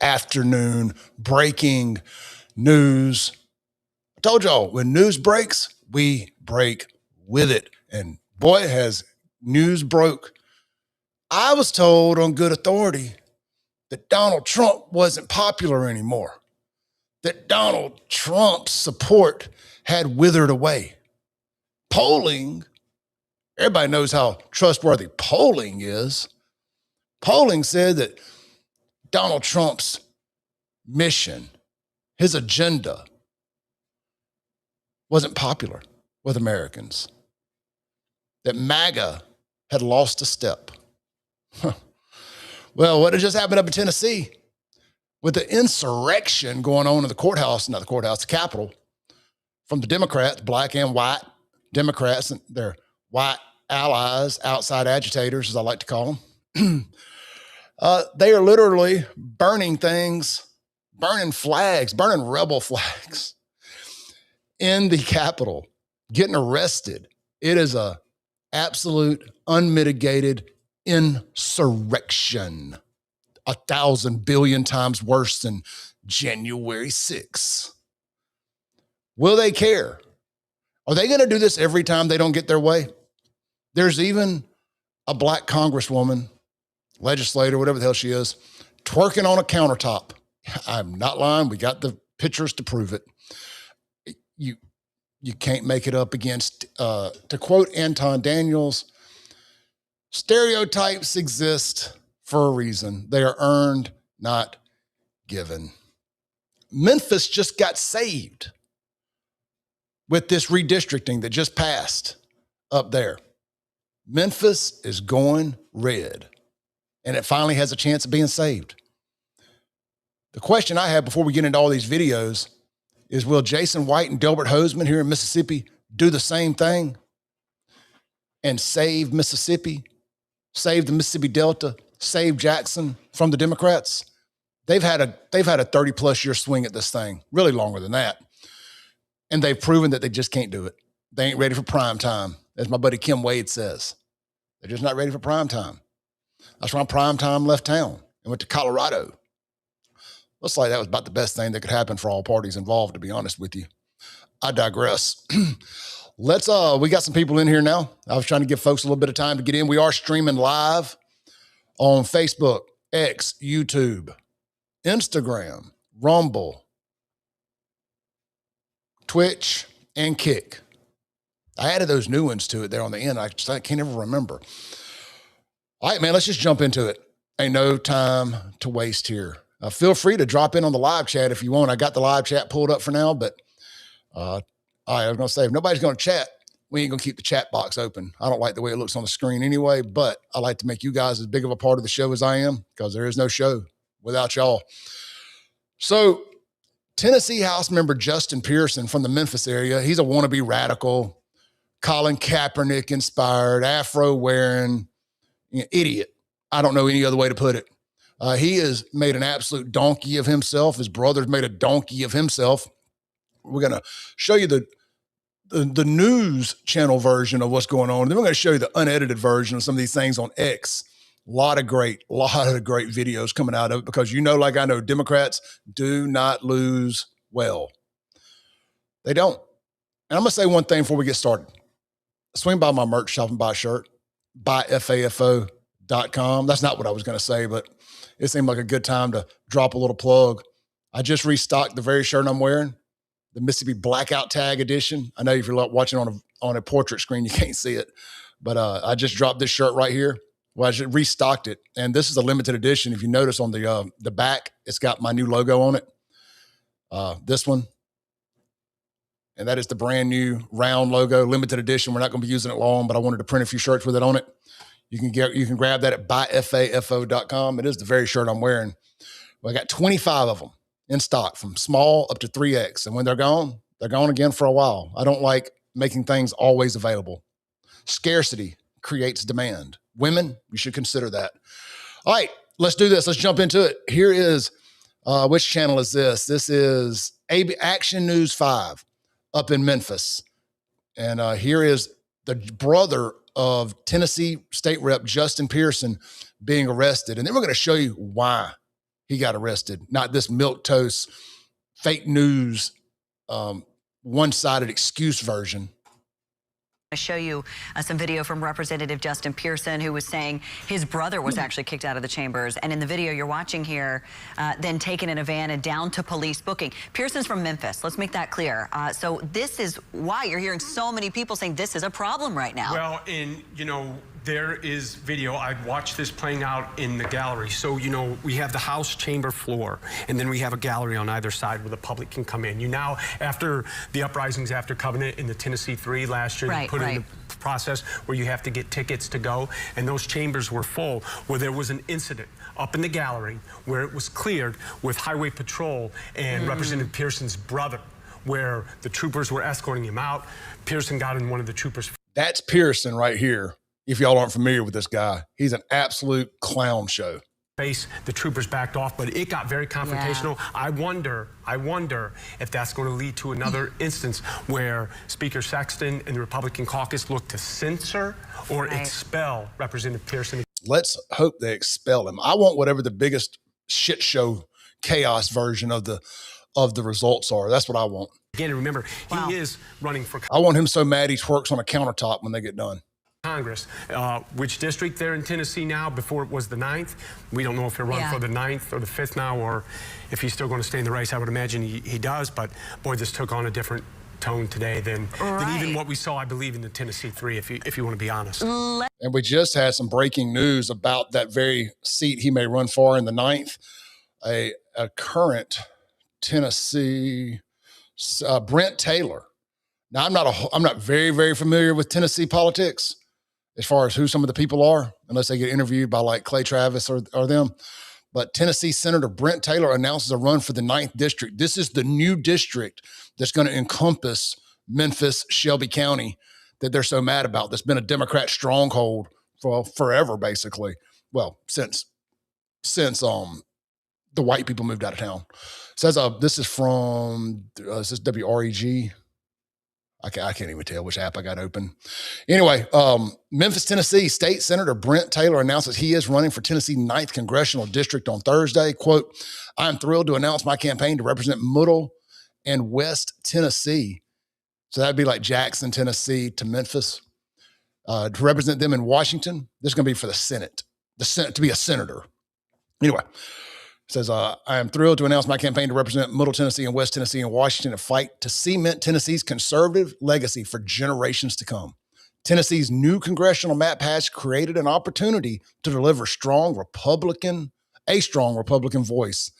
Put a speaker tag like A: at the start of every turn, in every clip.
A: afternoon breaking news. I told y'all, when news breaks, we break with it. And boy, has news broke. I was told on good authority that Donald Trump wasn't popular anymore, that Donald Trump's support had withered away. Polling, everybody knows how trustworthy polling is. Polling said that Donald Trump's mission, his agenda, wasn't popular with Americans, that MAGA had lost a step. Well, what had just happened up in Tennessee with the insurrection going on in the courthouse, not the courthouse, the Capitol, from the Democrats, black and white Democrats, and their white allies, outside agitators, as I like to call them. They are literally burning things, burning flags, burning rebel flags in the Capitol, getting arrested. It is a absolute unmitigated insurrection, 1,000 billion times worse than January 6th. Will they care? Are they going to do this every time they don't get their way? There's even a black congresswoman, legislator, whatever the hell she is, twerking on a countertop. I'm not lying. We got the pictures to prove it. You can't make it up against, to quote Anton Daniels, stereotypes exist for a reason. They are earned, not given. Memphis just got saved with this redistricting that just passed up there. Memphis is going red, and it finally has a chance of being saved. The question I have before we get into all these videos is, will Jason White and Delbert Hosemann here in Mississippi do the same thing and save Mississippi, save the Mississippi Delta, save Jackson from the Democrats? They've had a 30-plus year swing at this thing, really longer than that. And they've proven that they just can't do it. They ain't ready for prime time, as my buddy Kim Wade says. They're just not ready for prime time. That's why prime time left town and went to Colorado. Looks like that was about the best thing that could happen for all parties involved, to be honest with you. I digress. We got some people in here now. I was trying to give folks a little bit of time to get in. We are streaming live on Facebook, X, YouTube, Instagram, Rumble, Twitch, and Kick. I added those new ones to it there on the end. I can't ever remember. All right, man, let's just jump into it. Ain't no time to waste here. Feel free to drop in on the live chat if you want. I got the live chat pulled up for now, but I was going to say, if nobody's going to chat, we ain't going to keep the chat box open. I don't like the way it looks on the screen anyway, but I like to make you guys as big of a part of the show as I am, because there is no show without y'all. So Tennessee House member Justin Pearson from the Memphis area, he's a wannabe radical, Colin Kaepernick inspired, afro wearing idiot. I don't know any other way to put it. He has made an absolute donkey of himself. His brother's made a donkey of himself. We're going to show you the news channel version of what's going on. And then we're going to show you the unedited version of some of these things on X. A lot of great videos coming out of it, because like I know, Democrats do not lose well. They don't. And I'm going to say one thing before we get started. Swing by my merch shop and buy a shirt. Buyfafo.com. That's not what I was going to say, but it seemed like a good time to drop a little plug. I just restocked the very shirt I'm wearing, the Mississippi Blackout Tag Edition. I know if you're watching on a portrait screen, you can't see it, but I just dropped this shirt right here. Well, I just restocked it, and this is a limited edition. If you notice on the back, it's got my new logo on it. This one, and that is the brand new round logo, limited edition. We're not going to be using it long, but I wanted to print a few shirts with it on it. You can grab that at buyfafo.com. It is the very shirt I'm wearing. Well, I got 25 of them in stock, from small up to 3X. And when they're gone again for a while. I don't like making things always available. Scarcity creates demand. Women, you should consider that. All right, let's do this. Let's jump into it. Here is, which channel is this? This is Action News 5 up in Memphis. And here is the brother of Tennessee State Rep Justin Pearson being arrested. And then we're going to show you why he got arrested, not this milquetoast, fake news, one-sided excuse version.
B: I show you some video from Representative Justin Pearson, who was saying his brother was actually kicked out of the chambers. And in the video you're watching here, then taken in a van and down to police booking. Pearson's from Memphis. Let's make that clear. So this is why you're hearing so many people saying this is a problem right now.
C: Well, and you know, there is video. I've watched this playing out in the gallery. So, you know, we have the House chamber floor, and then we have a gallery on either side where the public can come in. You now, after the uprisings after Covenant in the Tennessee 3 last year, they put in the process where you have to get tickets to go, and those chambers were full, where there was an incident up in the gallery where it was cleared with Highway Patrol and Representative Pearson's brother, where the troopers were escorting him out. Pearson got in one of the troopers.
A: That's Pearson right here. If y'all aren't familiar with this guy, he's an absolute clown show.
C: The troopers backed off, but it got very confrontational. Yeah. I wonder if that's going to lead to another instance where Speaker Sexton and the Republican caucus look to censor or expel Representative Pearson.
A: Let's hope they expel him. I want whatever the biggest shit show chaos version of the results are. That's what I want.
C: Again, remember, he is running for.
A: I want him so mad he twerks on a countertop when they get done.
C: Congress. Which district they're in Tennessee now? Before it was the 9th. We don't know if he'll run for the 9th or the 5th now, or if he's still going to stay in the race. I would imagine he does, but boy, this took on a different tone today than even what we saw, I believe, in the Tennessee 3, if you want to be honest.
A: And we just had some breaking news about that very seat he may run for in the 9th. A current Tennessee, Brent Taylor. Now, I'm not very, very familiar with Tennessee politics as far as who some of the people are, unless they get interviewed by like Clay Travis or them. But Tennessee Senator Brent Taylor announces a run for the 9th district. This is the new district that's going to encompass Memphis, Shelby County that they're so mad about. That's been a Democrat stronghold for forever, basically. Well, since the white people moved out of town. Says this is from this is WREG. I can't even tell which app I got open. Anyway, Memphis, Tennessee, State Senator Brent Taylor announces he is running for Tennessee 9th Congressional District on Thursday. Quote, "I am thrilled to announce my campaign to represent Middle and West Tennessee." So that'd be like Jackson, Tennessee to Memphis. To represent them in Washington. This is going to be for the Senate to be a senator. Anyway. Says, I am thrilled to announce my campaign to represent Middle Tennessee and West Tennessee and Washington and fight to cement Tennessee's conservative legacy for generations to come. Tennessee's new congressional map has created an opportunity to deliver a strong Republican voice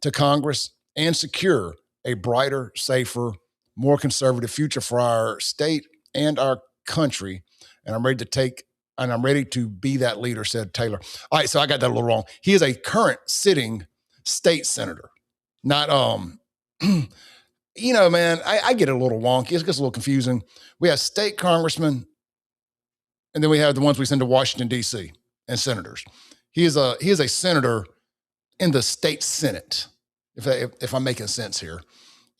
A: to Congress and secure a brighter, safer, more conservative future for our state and our country. And I'm ready to be that leader, said Taylor. All right, so I got that a little wrong. He is a current sitting state senator, not, you know, man, I get it a little wonky. It gets a little confusing. We have state congressmen, and then we have the ones we send to Washington, D.C. and senators. He is a senator in the state Senate, if I'm making sense here,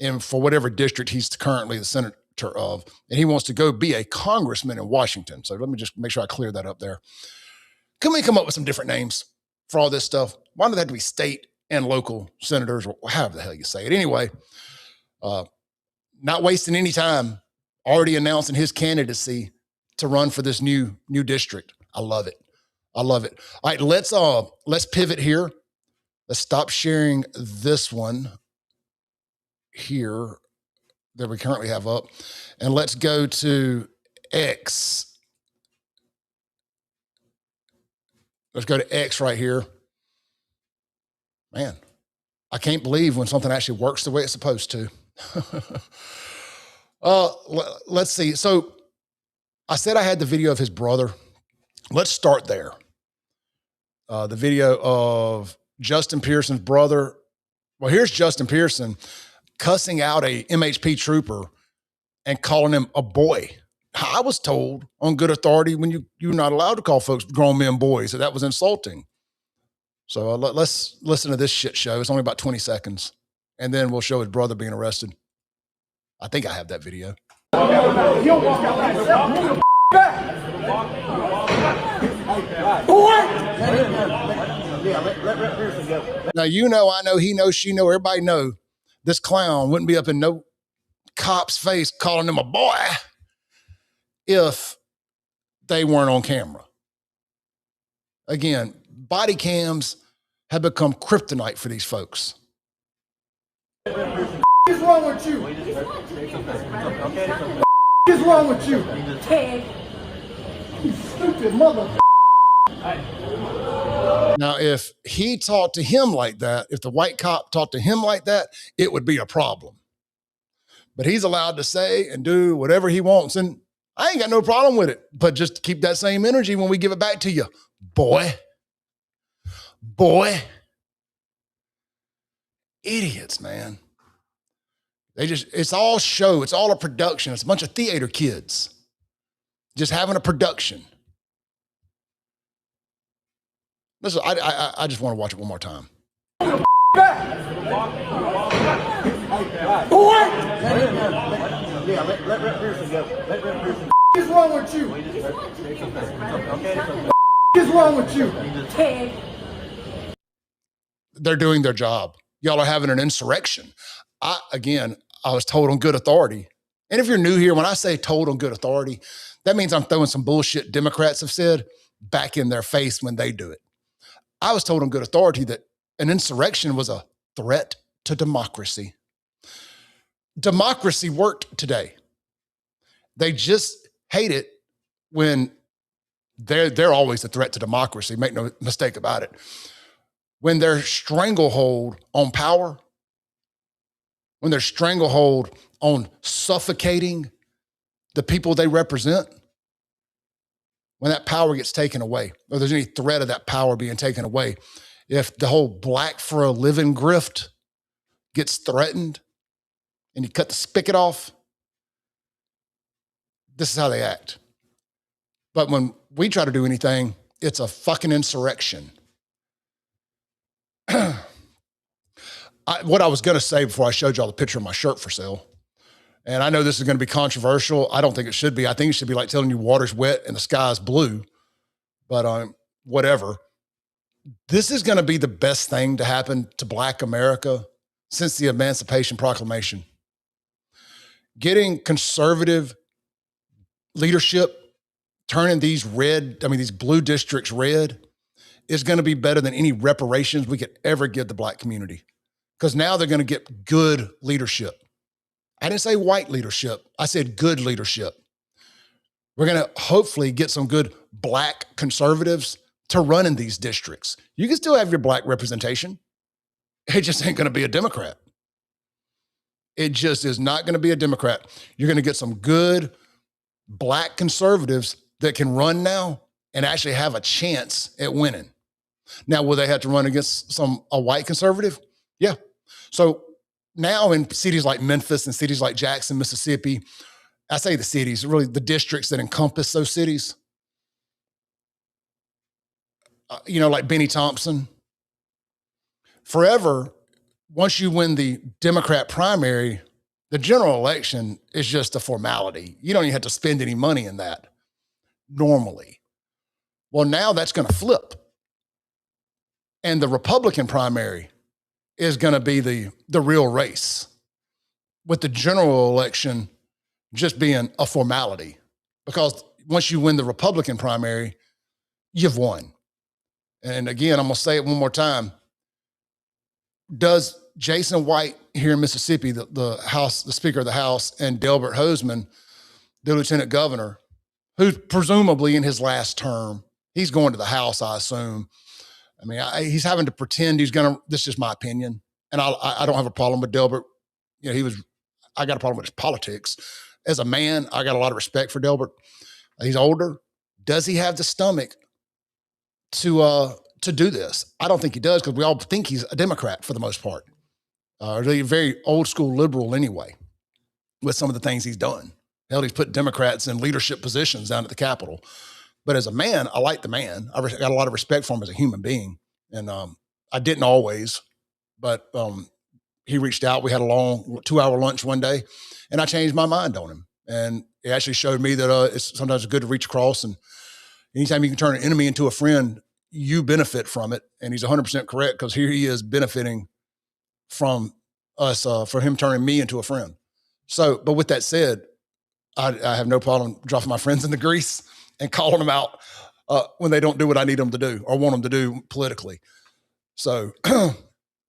A: and for whatever district he's currently the senator of, and he wants to go be a congressman in Washington. So let me just make sure I clear that up there. Can we come up with some different names for all this stuff? Why do they have to be state and local senators, or however the hell you say it? Anyway, not wasting any time, already announcing his candidacy to run for this new district. I love it. I love it. All right, let's pivot here. Let's stop sharing this one here that we currently have up. And let's go to X. Let's go to X right here. Man, I can't believe when something actually works the way it's supposed to. Let's see. So I said I had the video of his brother. Let's start there. The video of Justin Pearson's brother. Well, here's Justin Pearson cussing out a MHP trooper and calling him a boy. I was told on good authority when you're not allowed to call folks grown men boys, so that was insulting. So let's listen to this shit show. It's only about 20 seconds. And then we'll show his brother being arrested. I think I have that video.
D: Boy!
A: Now, you know, I know, he knows, she know, everybody know this clown wouldn't be up in no cop's face calling him a boy if they weren't on camera. Again, body cams have become kryptonite for these folks.
D: What is wrong with you? What is wrong with you? You stupid mother.
A: Now, if he talked to him like that, if the white cop talked to him like that, it would be a problem. But he's allowed to say and do whatever he wants. And I ain't got no problem with it. But just keep that same energy when we give it back to you. Boy. Idiots, man. It's all show. It's all a production. It's a bunch of theater kids just having a production. Listen, I just want to watch it one more time.
D: Boy! Let Pearson go. What is wrong with you? What is wrong with you?
A: They're doing their job. Y'all are having an insurrection. I was told on good authority. And if you're new here, when I say told on good authority, that means I'm throwing some bullshit Democrats have said back in their face when they do it. I was told on good authority that an insurrection was a threat to democracy. Democracy worked today. They just hate it when they're always a threat to democracy. Make no mistake about it. When their stranglehold on power, when their stranglehold on suffocating the people they represent, when that power gets taken away, or there's any threat of that power being taken away, if the whole black for a living grift gets threatened and you cut the spigot off, this is how they act. But when we try to do anything, it's a fucking insurrection. What I was going to say before I showed y'all the picture of my shirt for sale, and I know this is going to be controversial. I don't think it should be. I think it should be like telling you water's wet and the sky's blue, but whatever. This is going to be the best thing to happen to Black America since the Emancipation Proclamation. Getting conservative leadership, turning these blue districts red, is going to be better than any reparations we could ever give the Black community. Because now they're going to get good leadership. I didn't say white leadership. I said good leadership. We're going to hopefully get some good Black conservatives to run in these districts. You can still have your Black representation. It just ain't going to be a Democrat. It just is not going to be a Democrat. You're going to get some good Black conservatives that can run now and actually have a chance at winning. Now, will they have to run against a white conservative? Yeah. So now in cities like Memphis and cities like Jackson, Mississippi, I say the cities, really the districts that encompass those cities, like Benny Thompson, forever, once you win the Democrat primary, the general election is just a formality. You don't even have to spend any money in that normally. Well, now that's going to flip. And the Republican primary is going to be the real race, with the general election just being a formality. Because once you win the Republican primary, you've won. And again, I'm going to say it one more time. Does Jason White here in Mississippi, the Speaker of the House, and Delbert Hosemann, the Lieutenant Governor, who's presumably in his last term, he's going to the House, I assume. I mean, he's having to pretend he's going to, this is my opinion. And I don't have a problem with Delbert. I got a problem with his politics. As a man, I got a lot of respect for Delbert. He's older. Does he have the stomach to do this? I don't think he does, because we all think he's a Democrat for the most part. Really very old school liberal anyway, with some of the things he's done. Hell, he's put Democrats in leadership positions down at the Capitol. But as a man, I like the man. I got a lot of respect for him as a human being. And I didn't always, but he reached out. We had a long 2-hour lunch one day, and I changed my mind on him. And it actually showed me that it's sometimes good to reach across. And anytime you can turn an enemy into a friend, you benefit from it. And he's 100% correct, because here he is benefiting from us, for him turning me into a friend. So, but with that said, I have no problem dropping my friends in the grease and calling them out when they don't do what I need them to do or want them to do politically. So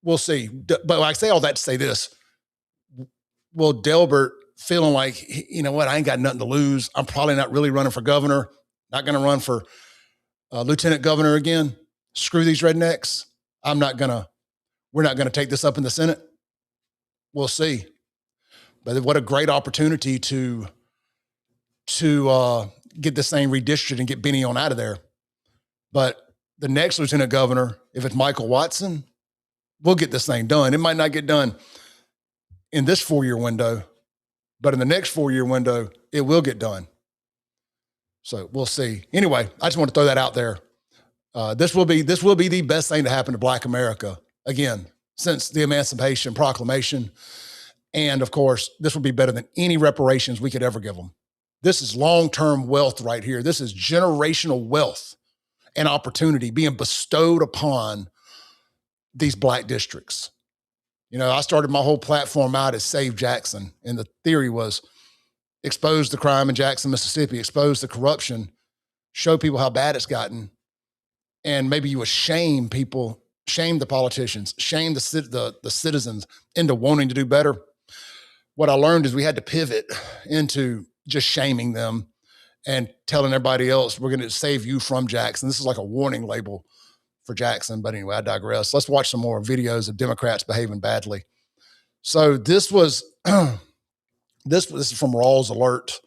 A: we'll see. But I say all that to say this. Will Delbert, feeling like, you know what, I ain't got nothing to lose, I'm probably not really running for governor, not going to run for lieutenant governor again. Screw these rednecks. We're not going to take this up in the Senate. We'll see. But what a great opportunity to get this thing redistricted and get Benny on out of there. But the next lieutenant governor, if it's Michael Watson, we'll get this thing done. It might not get done in this 4-year window, but in the next 4-year window, it will get done. So we'll see. Anyway, I just want to throw that out there. This will be the best thing to happen to Black America, again, since the Emancipation Proclamation. And of course, this will be better than any reparations we could ever give them. This is long-term wealth right here. This is generational wealth and opportunity being bestowed upon these Black districts. You know, I started my whole platform out as Save Jackson. And the theory was expose the crime in Jackson, Mississippi, expose the corruption, show people how bad it's gotten. And maybe you would shame people, shame the politicians, shame the citizens into wanting to do better. What I learned is we had to pivot into just shaming them and telling everybody else, we're going to save you from Jackson. This is like a warning label for Jackson. But anyway, I digress. Let's watch some more videos of Democrats behaving badly. So this was, this is from Rawls Alert.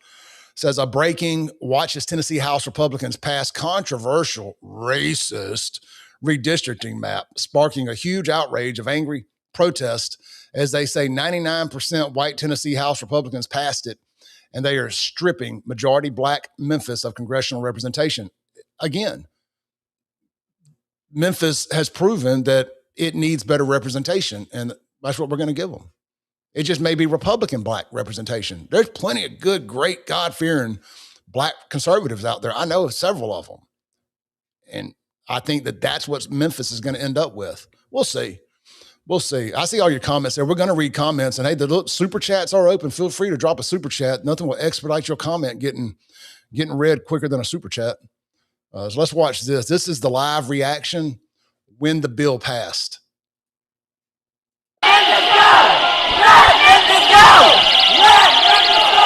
A: It says, a breaking, watch as Tennessee House Republicans pass controversial, racist redistricting map, sparking a huge outrage of angry protest as they say 99% white Tennessee House Republicans passed it, and they are stripping majority Black Memphis of congressional representation. Again, Memphis has proven that it needs better representation, and that's what we're going to give them. It just may be Republican Black representation. There's plenty of good, great, God-fearing Black conservatives out there. I know of several of them. And I think that that's what Memphis is going to end up with. We'll see. We'll see. I see all your comments there. We're going to read comments. And hey, the super chats are open. Feel free to drop a super chat. Nothing will expedite your comment getting read quicker than a super chat. So let's watch this. This is the live reaction when the bill passed.
E: Let Memphis go! Let Memphis go! Let Memphis go!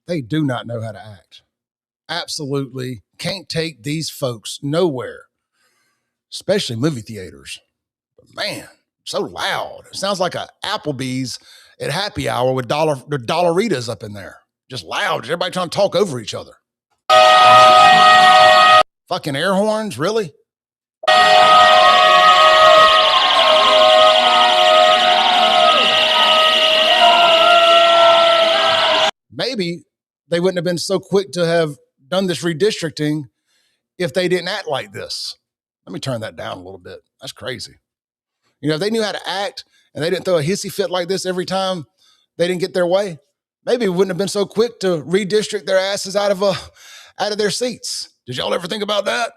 A: They do not know how to act. Absolutely can't take these folks nowhere, especially movie theaters. But man, so loud. It sounds like a Applebee's at happy hour with Dollaritas up in there. Just loud. Everybody trying to talk over each other. Fucking air horns, really? Maybe they wouldn't have been so quick to have done this redistricting if they didn't act like this. Let me turn that down a little bit. That's crazy. You know, if they knew how to act and they didn't throw a hissy fit like this every time they didn't get their way, maybe it wouldn't have been so quick to redistrict their asses out of their seats. Did y'all ever think about that?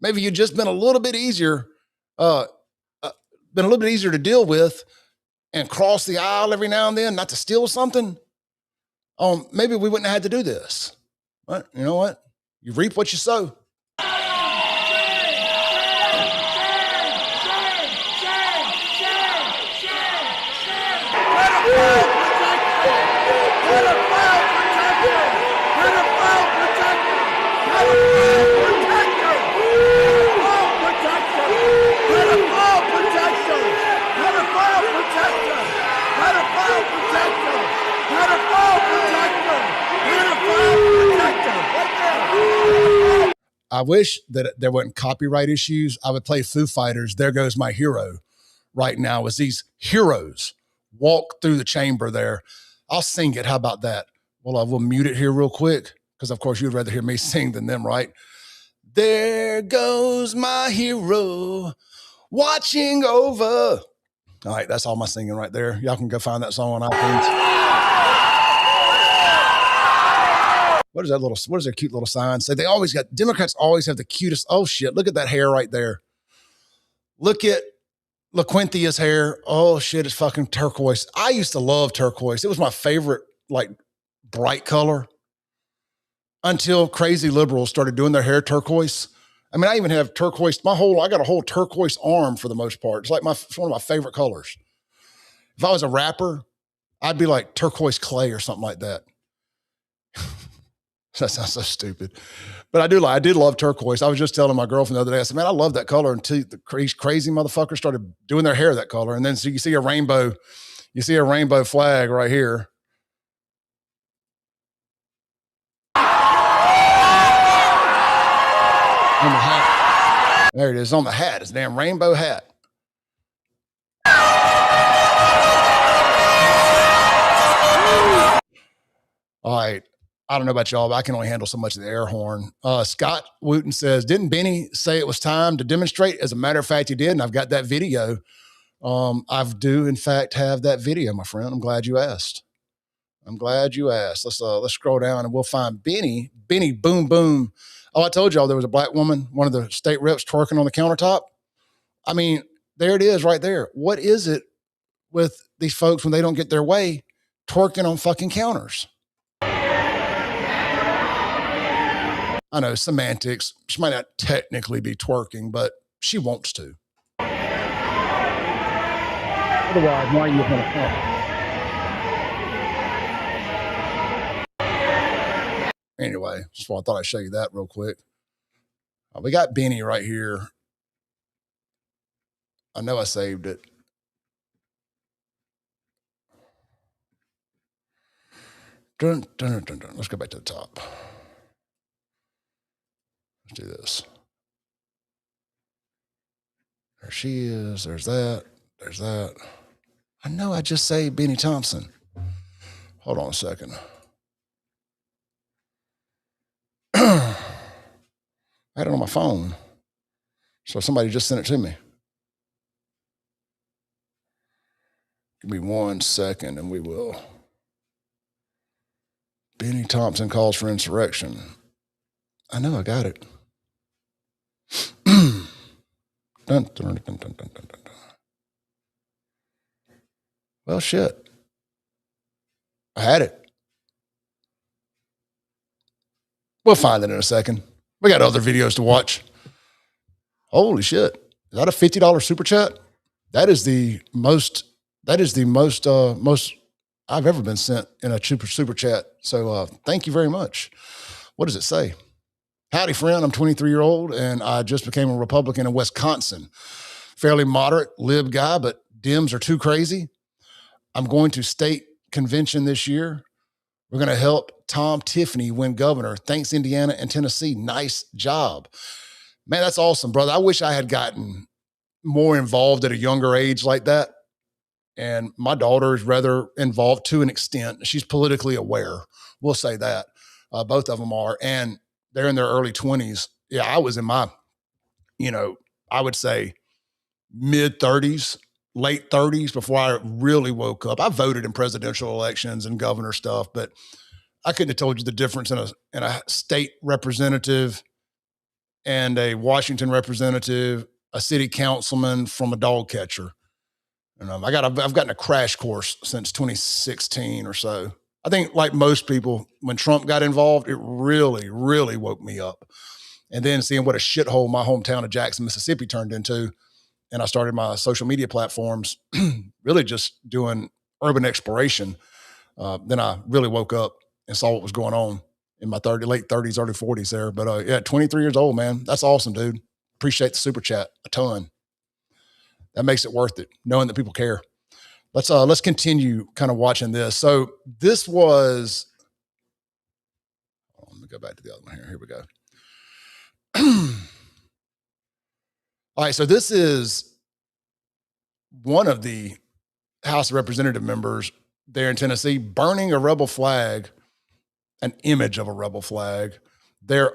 A: Maybe you'd just been a little bit easier, to deal with and cross the aisle every now and then, not to steal something. Maybe we wouldn't have had to do this. But you know what? You reap what you sow. I wish that there weren't copyright issues. I would play Foo Fighters, There Goes My Hero, right now as these heroes walk through the chamber there. I'll sing it. How about that? Well, we'll mute it here real quick because, of course, you'd rather hear me sing than them, right? There goes my hero watching over. All right, that's all my singing right there. Y'all can go find that song on iTunes. What is their cute little sign? Say Democrats always have the cutest. Oh shit, look at that hair right there. Look at LaQuinthia's hair. Oh shit, it's fucking turquoise. I used to love turquoise. It was my favorite, like, bright color until crazy liberals started doing their hair turquoise. I mean, I even have turquoise. I got a whole turquoise arm for the most part. It's like it's one of my favorite colors. If I was a rapper, I'd be like turquoise clay or something like that. That sounds so stupid. But I did love turquoise. I was just telling my girlfriend the other day, I said, man, I love that color until the crazy motherfuckers started doing their hair that color. And then so you see a rainbow flag right here. On the hat. There it is on the hat. It's a damn rainbow hat. All right. I don't know about y'all, but I can only handle so much of the air horn. Scott Wooten says, didn't Benny say it was time to demonstrate? As a matter of fact, he did, and I've got that video. I do, in fact, have that video, my friend. I'm glad you asked. Let's scroll down, and we'll find Benny. Benny, boom, boom. Oh, I told y'all there was a black woman, one of the state reps, twerking on the countertop. I mean, there it is right there. What is it with these folks when they don't get their way, twerking on fucking counters? I know, semantics. She might not technically be twerking, but she wants to. Otherwise, why are you going to fuck? Anyway, just I thought I'd show you that real quick. We got Benny right here. I know I saved it. Dun, dun, dun, dun. Let's go back to the top. Let's do this. There she is. There's that. There's that. I know I just saved Benny Thompson. Hold on a second. I had it on my phone. So somebody just sent it to me. Give me 1 second and we will. Benny Thompson calls for insurrection. I know I got it. Dun, dun, dun, dun, dun, dun, dun. Well, shit. I had it. We'll find it in a second. We got other videos to watch. Holy shit. Is that a $50 super chat? That is the most I've ever been sent in a super chat. So thank you very much. What does it say? Howdy, friend. I'm 23-year-old, and I just became a Republican in Wisconsin. Fairly moderate, lib guy, but Dems are too crazy. I'm going to state convention this year. We're going to help Tom Tiffany win governor. Thanks, Indiana and Tennessee. Nice job. Man, that's awesome, brother. I wish I had gotten more involved at a younger age like that. And my daughter is rather involved to an extent. She's politically aware. We'll say that. Both of them are. And they're in their early 20s. Yeah, I was in my, I would say mid 30s, late 30s before I really woke up. I voted in presidential elections and governor stuff, but I couldn't have told you the difference in a state representative and a Washington representative, a city councilman from a dog catcher. And I've gotten a crash course since 2016 or so. I think, like most people, when Trump got involved, it really, really woke me up. And then seeing what a shithole my hometown of Jackson, Mississippi turned into, and I started my social media platforms, really just doing urban exploration. Then I really woke up and saw what was going on in my late 30s, early 40s there. But yeah, 23 years old, man. That's awesome, dude. Appreciate the super chat a ton. That makes it worth it, knowing that people care. Let's continue kind of watching this. So this was, let me go back to the other one here. Here we go. All right, so this is one of the House of Representative members there in Tennessee burning a rebel flag an image of a rebel flag. They're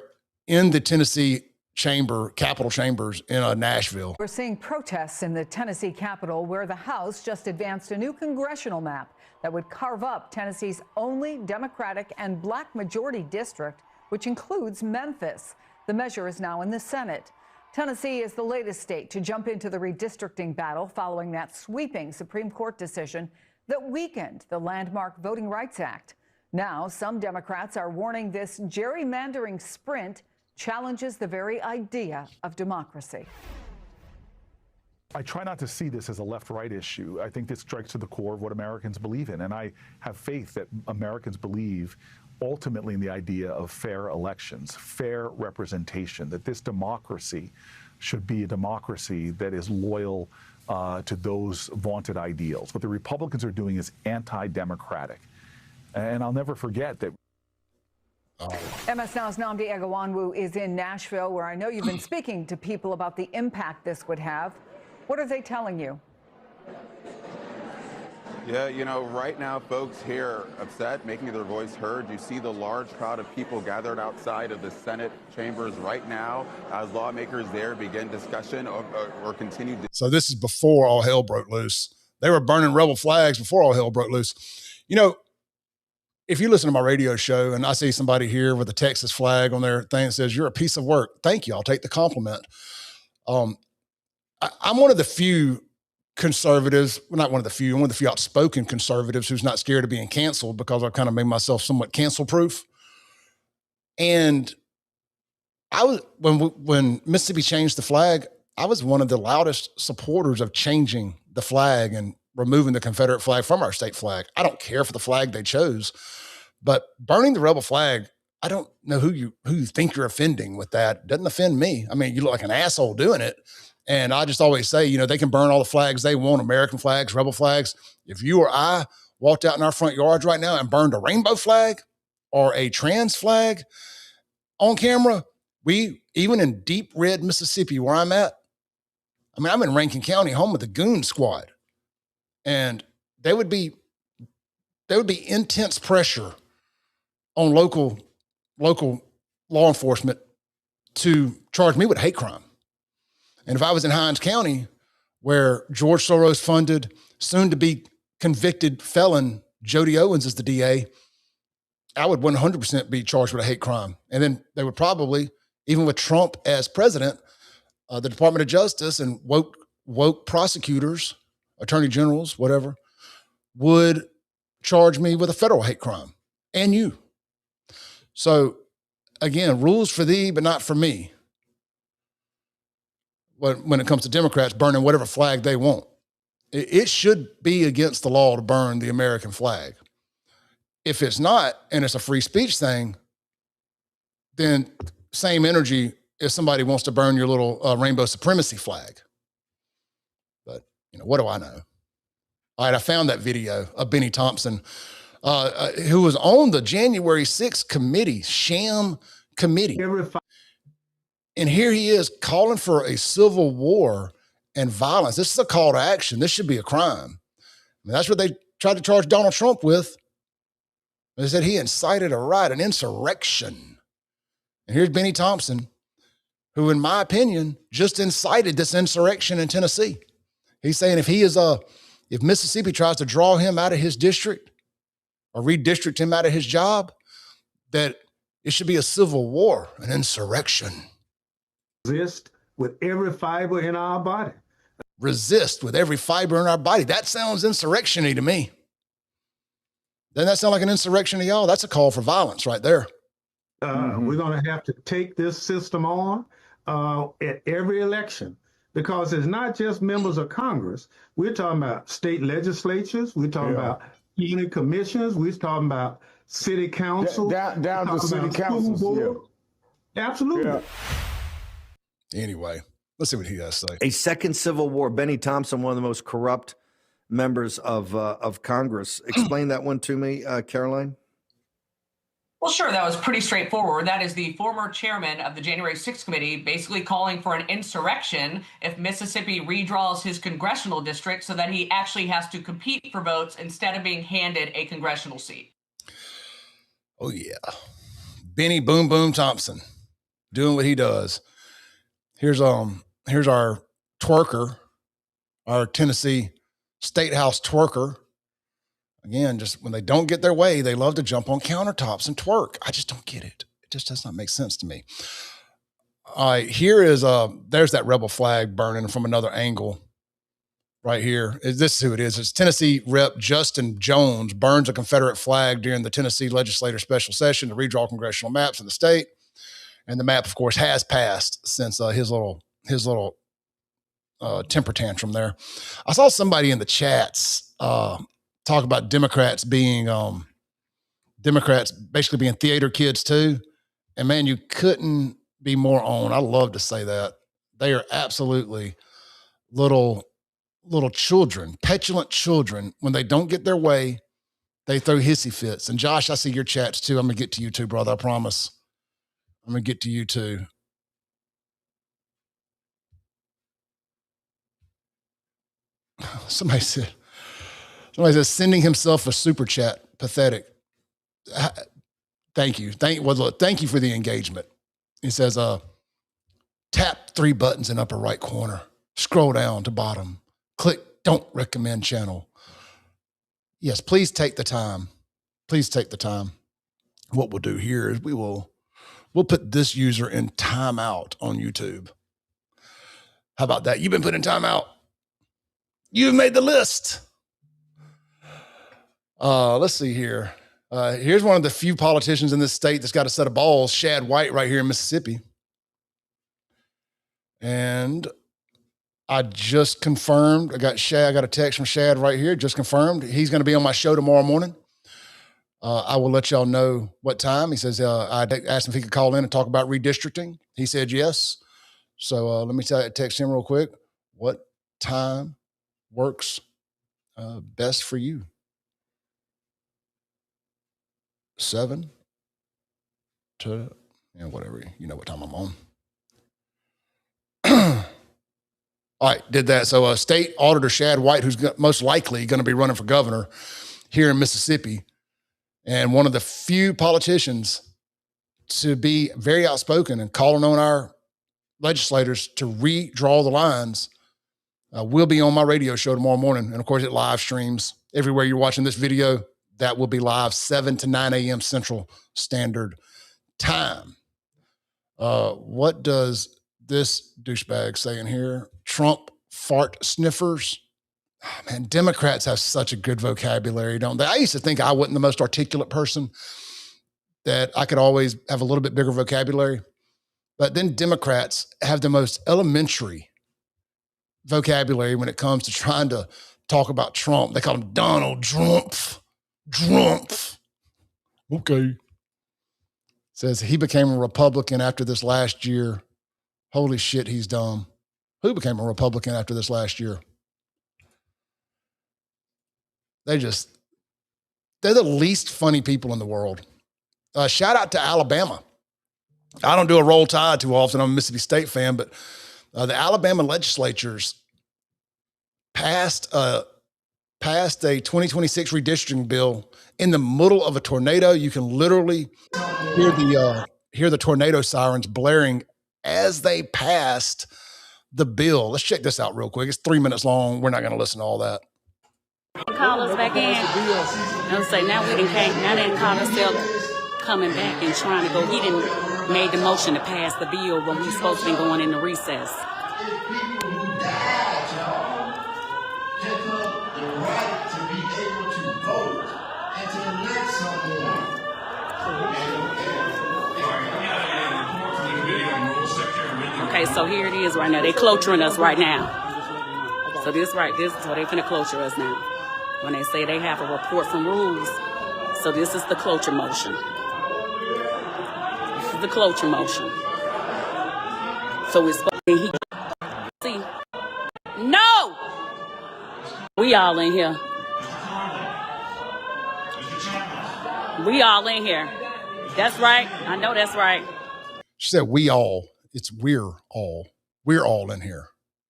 A: in the Tennessee Capitol chambers in Nashville.
F: We're seeing protests in the Tennessee Capitol, where the House just advanced a new congressional map that would carve up Tennessee's only Democratic and Black majority district, which includes Memphis. The measure is now in the Senate. Tennessee is the latest state to jump into the redistricting battle following that sweeping Supreme Court decision that weakened the landmark Voting Rights Act. Now, some Democrats are warning this gerrymandering sprint challenges the very idea of democracy.
G: I try not to see this as a left-right issue. I think this strikes to the core of what Americans believe in, and I have faith that Americans believe ultimately in the idea of fair elections, fair representation, that this democracy should be a democracy that is loyal to those vaunted ideals. What the Republicans are doing is anti-democratic. And I'll never forget that.
F: MS Now's Nnamdi Egawonwu is in Nashville, where I know you've been speaking to people about the impact this would have. What are they telling you?
H: Yeah, you know, right now folks here are upset, making their voice heard. You see the large crowd of people gathered outside of the Senate chambers right now as lawmakers there begin discussion or continue.
A: So this is before all hell broke loose. They were burning rebel flags before all hell broke loose. You know, if you listen to my radio show and I see somebody here with a Texas flag on their thing that says, "You're a piece of work," thank you. I'll take the compliment. I'm one of the few conservatives, well, not one of the few, I'm one of the few outspoken conservatives who's not scared of being canceled, because I've kind of made myself somewhat cancel proof. And I was, when Mississippi changed the flag, I was one of the loudest supporters of changing the flag and removing the Confederate flag from our state flag. I don't care for the flag they chose, but burning the rebel flag, I don't know who you think you're offending with that. It doesn't offend me. I mean, you look like an asshole doing it. And I just always say, you know, they can burn all the flags they want, American flags, rebel flags. If you or I walked out in our front yards right now and burned a rainbow flag or a trans flag on camera, even in deep red Mississippi where I'm at, I mean, I'm in Rankin County, home of the Goon Squad. And there would be intense pressure on local law enforcement to charge me with hate crime. And if I was in Hinds County, where George Soros funded, soon to be convicted felon Jody Owens is the DA, I would 100% be charged with a hate crime. And then they would probably, even with Trump as president, the Department of Justice and woke prosecutors, attorney generals, whatever, would charge me with a federal hate crime, and you. So again, rules for thee, but not for me. When it comes to Democrats burning whatever flag they want, it should be against the law to burn the American flag. If it's not, and it's a free speech thing, then same energy if somebody wants to burn your little rainbow supremacy flag. But, you know, what do I know? All right, I found that video of Benny Thompson, who was on the January 6th committee, sham committee. And here he is calling for a civil war and violence. This is a call to action. This should be a crime. I mean, that's what they tried to charge Donald Trump with. They said he incited a riot, an insurrection. And here's Benny Thompson, who, in my opinion, just incited this insurrection in Tennessee. He's saying if Mississippi tries to draw him out of his district or redistrict him out of his job, that it should be a civil war, an insurrection.
I: Resist with every fiber in our body.
A: Resist with every fiber in our body. That sounds insurrection-y to me. Doesn't that sound like an insurrection to y'all? That's a call for violence right there.
I: We're going to have to take this system on at every election, because it's not just members of Congress. We're talking about state legislatures. We're talking about unit commissions. We're talking about city council.
J: Down to city councils.
I: Absolutely.
J: Yeah.
A: Anyway, let's see what he has to say.
K: A second civil war. Benny Thompson, one of the most corrupt members of Congress. Explain that one to me, Caroline.
L: Well, sure. That was pretty straightforward. That is the former chairman of the January 6th committee basically calling for an insurrection if Mississippi redraws his congressional district so that he actually has to compete for votes instead of being handed a congressional seat.
A: Oh yeah. Benny Boom Boom Thompson doing what he does. Here's our twerker, our Tennessee State House twerker. Again, just when they don't get their way, they love to jump on countertops and twerk. I just don't get it. It just does not make sense to me. All right, here is there's that rebel flag burning from another angle. Right here. This is who it is. It's Tennessee Rep. Justin Jones burns a Confederate flag during the Tennessee legislature special session to redraw congressional maps of the state. And the map, of course, has passed since his little temper tantrum there. I saw somebody in the chats talk about Democrats basically being theater kids too. And man, you couldn't be more on. I love to say that. They are absolutely little children, petulant children. When they don't get their way, they throw hissy fits. And Josh, I see your chats too. I'm going to get to you too, brother. I promise. I'm going to get to you too. Somebody said, sending himself a super chat, pathetic. Thank you. Thank you for the engagement. He says, tap 3 buttons in upper right corner, scroll down to bottom, click don't recommend channel. Yes, please take the time. Please take the time. What we'll do here is we'll put this user in timeout on YouTube. How about that? You've been put in timeout. You've made the list. Let's see here. Here's one of the few politicians in this state that's got a set of balls, Shad White, right here in Mississippi. And I just confirmed. I got a text from Shad right here. Just confirmed. He's going to be on my show tomorrow morning. I will let y'all know what time. He says, I asked him if he could call in and talk about redistricting. He said yes. So let me text him real quick. What time works best for you? 7 to, whatever, you know what time I'm on. All right, did that. So State Auditor Shad White, who's most likely going to be running for governor here in Mississippi, and one of the few politicians to be very outspoken and calling on our legislators to redraw the lines, will be on my radio show tomorrow morning. And of course, it live streams everywhere you're watching this video. That will be live 7 to 9 a.m. Central Standard Time. What does this douchebag say in here? Trump fart sniffers. Oh, man, Democrats have such a good vocabulary, don't they? I used to think I wasn't the most articulate person, that I could always have a little bit bigger vocabulary. But then Democrats have the most elementary vocabulary when it comes to trying to talk about Trump. They call him Donald Trump. Okay. Says he became a Republican after this last year. Holy shit, he's dumb. Who became a Republican after this last year? They're the least funny people in the world. Shout out to Alabama. I don't do a Roll Tide too often. I'm a Mississippi State fan, but the Alabama legislatures passed a 2026 redistricting bill in the middle of a tornado. You can literally hear the tornado sirens blaring as they passed the bill. Let's check this out real quick. It's 3 minutes long. We're not going to listen to all that.
M: Call us back in and say, now we didn't came, now they didn't call themselves coming back and trying to go. He didn't made the motion to pass the bill when we supposed to be going into recess. Okay, so here it is right now. They cloturing us right now. So this is what they're finna cloture us now. When they say they have a report from rules. So this is the cloture motion. This is the cloture motion. So it's supposed to be see. No! We all in here. We all in here. That's right. I know that's right.
A: She said we all. It's we're all. We're all in here.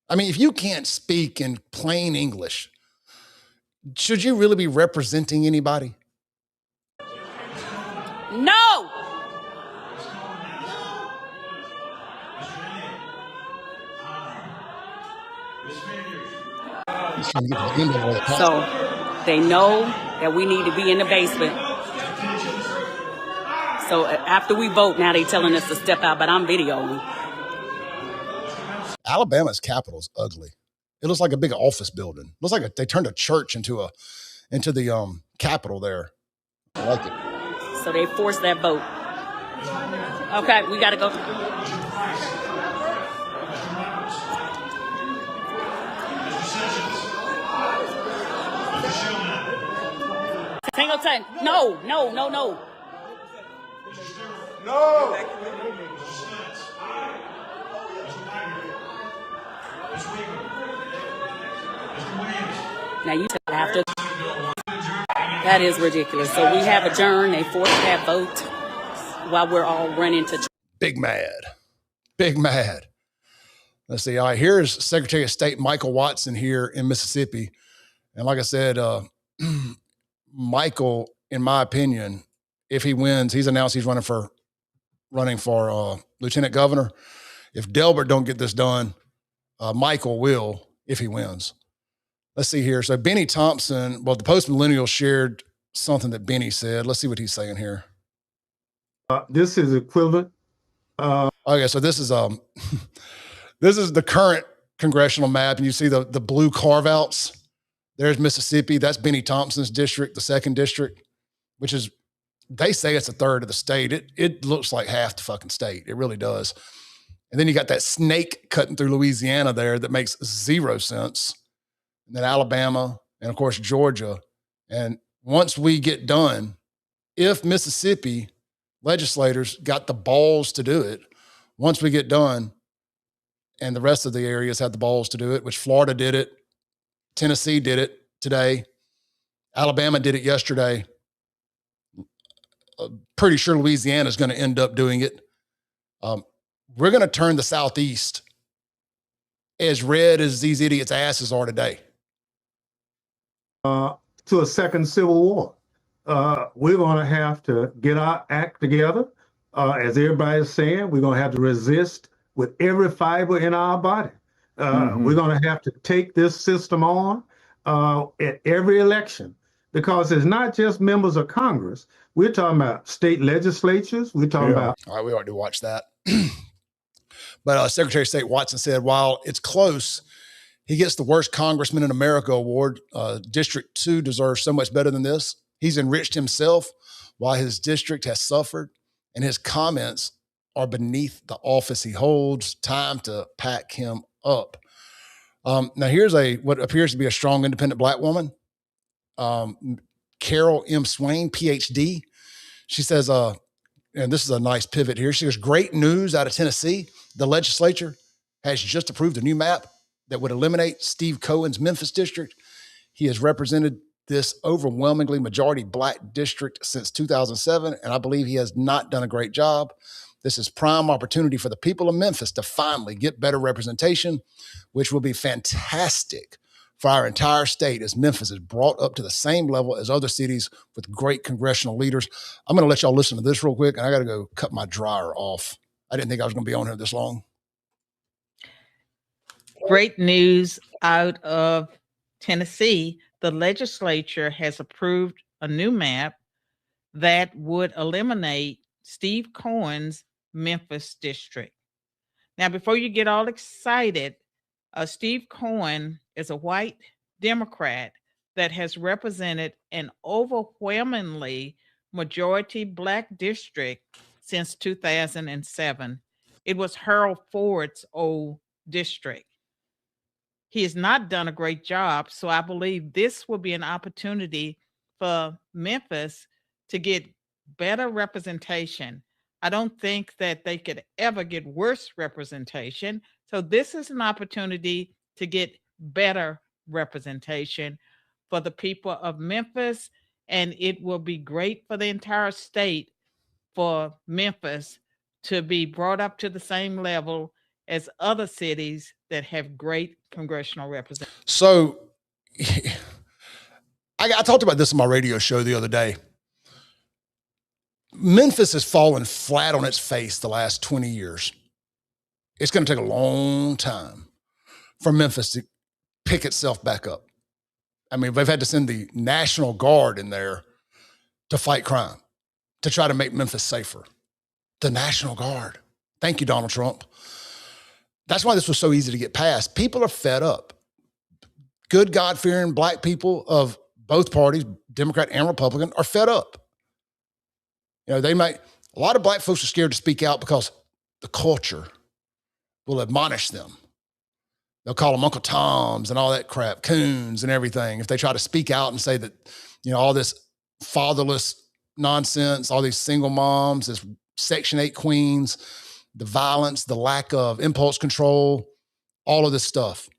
A: I mean, if you can't speak in plain English, should you really be representing anybody?
M: No!
A: He's trying to get to the end of all the
M: So they know that we need to be in the basement. So after we vote, now they telling us to step out, but I'm videoing.
A: Alabama's Capitol is ugly. It looks like a big office building. It looks like they turned a church into the Capitol there. I like it.
M: So they forced that vote. Okay, we got to go. Single time. No.
E: No.
M: Now you after. That is ridiculous. So we have adjourned. They forced that vote while we're all running to.
A: Big mad. Let's see. All right, here's Secretary of State Michael Watson here in Mississippi. And like I said, Michael, in my opinion, if he wins, he's announced he's running for lieutenant governor. If Delbert don't get this done, Michael will if he wins. Let's see here. So Benny Thompson, well, the Post-Millennial shared something that Benny said. Let's see what he's saying here.
I: This is equivalent.
A: Okay, so this is this is the current congressional map, and you see the blue carve-outs. There's Mississippi. That's Benny Thompson's district, the 2nd district, which is, they say it's a third of the state. It looks like half the fucking state. It really does. And then you got that snake cutting through Louisiana there that makes 0 sense. And then Alabama, and of course, Georgia. And once we get done, if Mississippi legislators got the balls to do it, once we get done, and the rest of the areas have the balls to do it, which Florida did it, Tennessee did it today, Alabama did it yesterday. Pretty sure Louisiana is going to end up doing it. We're going to turn the Southeast as red as these idiots' asses are today.
I: To a second civil war. We're going to have to get our act together. As everybody's saying, we're going to have to resist with every fiber in our body. We're going to have to take this system on at every election, because it's not just members of Congress. We're talking about state legislatures. We're talking about.
A: All right, we already watched that. But Secretary of State Watson said, while it's close, he gets the worst congressman in America award. District 2 deserves so much better than this. He's enriched himself while his district has suffered, and his comments are beneath the office he holds. Time to pack him up. Now here's what appears to be a strong, independent Black woman. Carol M. Swain, PhD. She says, and this is a nice pivot here. She goes, great news out of Tennessee. The legislature has just approved a new map that would eliminate Steve Cohen's Memphis district. He has represented this overwhelmingly majority Black district since 2007, and I believe he has not done a great job. This is prime opportunity for the people of Memphis to finally get better representation, which will be fantastic for our entire state as Memphis is brought up to the same level as other cities with great congressional leaders. I'm going to let y'all listen to this real quick, and I got to go cut my dryer off. I didn't think I was going to be on here this long.
N: Great news out of Tennessee. The legislature has approved a new map that would eliminate Steve Cohen's Memphis district. Now, before you get all excited, Steve Cohen is a white Democrat that has represented an overwhelmingly majority Black district since 2007. It was Harold Ford's old district. He has not done a great job, so I believe this will be an opportunity for Memphis to get better representation. I don't think that they could ever get worse representation. So this is an opportunity to get better representation for the people of Memphis, and it will be great for the entire state for Memphis to be brought up to the same level as other cities that have great congressional representation.
A: So I talked about this on my radio show the other day. Memphis has fallen flat on its face the last 20 years. It's going to take a long time for Memphis pick itself back up. I mean, they've had to send the National Guard in there to fight crime, to try to make Memphis safer. The National Guard. Thank you, Donald Trump. That's why this was so easy to get passed. People are fed up. Good God-fearing black people of both parties, Democrat and Republican, are fed up. You know, a lot of black folks are scared to speak out because the culture will admonish them. They'll call them Uncle Toms and all that crap, coons and everything, if they try to speak out and say that, you know, all this fatherless nonsense, all these single moms, this Section 8 queens, the violence, the lack of impulse control, all of this stuff,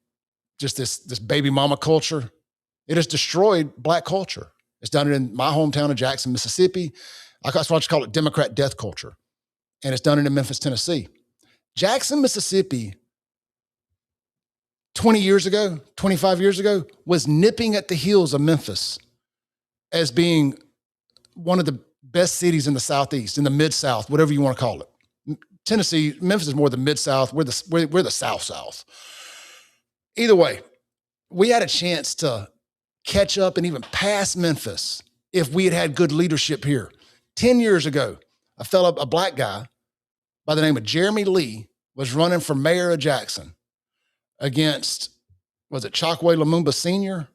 A: just this baby mama culture. It has destroyed black culture. It's done it in my hometown of Jackson, Mississippi. That's why I just call it Democrat death culture. And it's done it in Memphis, Tennessee. Jackson, Mississippi, 20 years ago, 25 years ago, was nipping at the heels of Memphis as being one of the best cities in the Southeast, in the Mid-South, whatever you want to call it. Tennessee, Memphis is more the Mid-South. We're the South-South. Either way, we had a chance to catch up and even pass Memphis if we had had good leadership here. 10 years ago, a black guy by the name of Jeremy Lee was running for mayor of Jackson against, was it Chokwe Lumumba Sr.,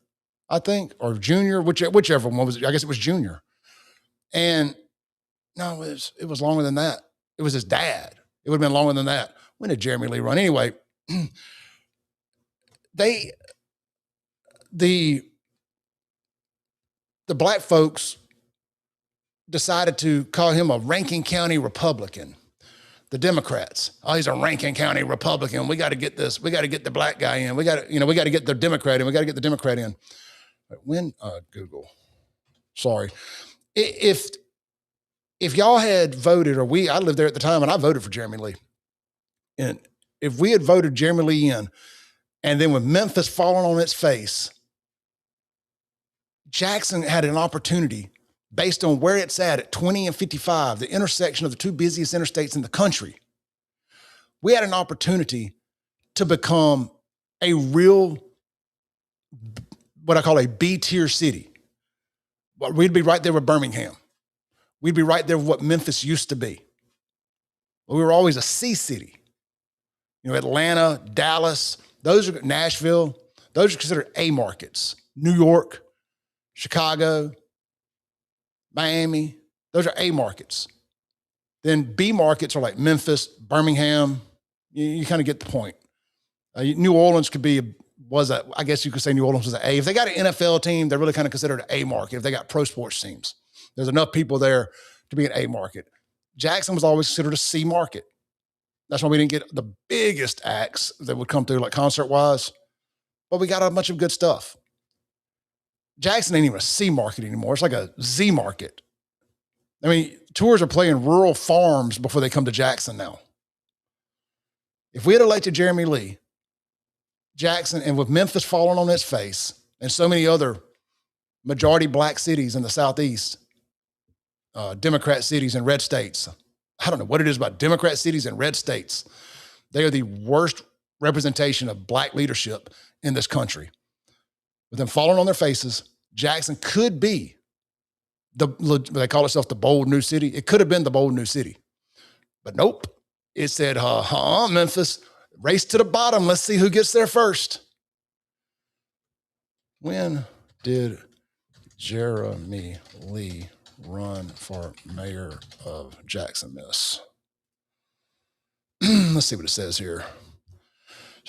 A: I think, or Junior, whichever one was it. I guess it was Junior. And no, it was longer than that. It was his dad. It would have been longer than that. When did Jeremy Lee run? Anyway, the black folks decided to call him a Rankin County Republican. The Democrats, oh, he's a Rankin County Republican. We got to get this. We got to get the black guy in. We got to get the Democrat in. We got to get the Democrat in. When Google, sorry, if y'all had voted, I lived there at the time and I voted for Jeremy Lee, and if we had voted Jeremy Lee in, and then with Memphis falling on its face, Jackson had an opportunity based on where it's at 20 and 55, the intersection of the two busiest interstates in the country. We had an opportunity to become a real, what I call a B-tier city. We'd be right there with Birmingham. We'd be right there with what Memphis used to be. We were always a C city. You know, Atlanta, Dallas, Nashville, those are considered A markets. New York, Chicago, Miami, those are A markets. Then B markets are like Memphis, Birmingham. You kind of get the point. New Orleans I guess you could say New Orleans was an A. If they got an NFL team, they're really kind of considered an A market. If they got pro sports teams, there's enough people there to be an A market. Jackson was always considered a C market. That's why we didn't get the biggest acts that would come through like concert-wise, but we got a bunch of good stuff. Jackson ain't even a C market anymore. It's like a Z market. I mean, tours are playing rural farms before they come to Jackson now. If we had elected Jeremy Lee, Jackson, and with Memphis falling on its face, and so many other majority black cities in the Southeast, Democrat cities and red states, I don't know what it is about Democrat cities and red states. They are the worst representation of black leadership in this country. With them falling on their faces, Jackson could be they call itself the bold new city. It could have been the bold new city, but nope. It said, Memphis, race to the bottom. Let's see who gets there first. When did Jeremy Lee run for mayor of Jackson, Miss? Let's see what it says here.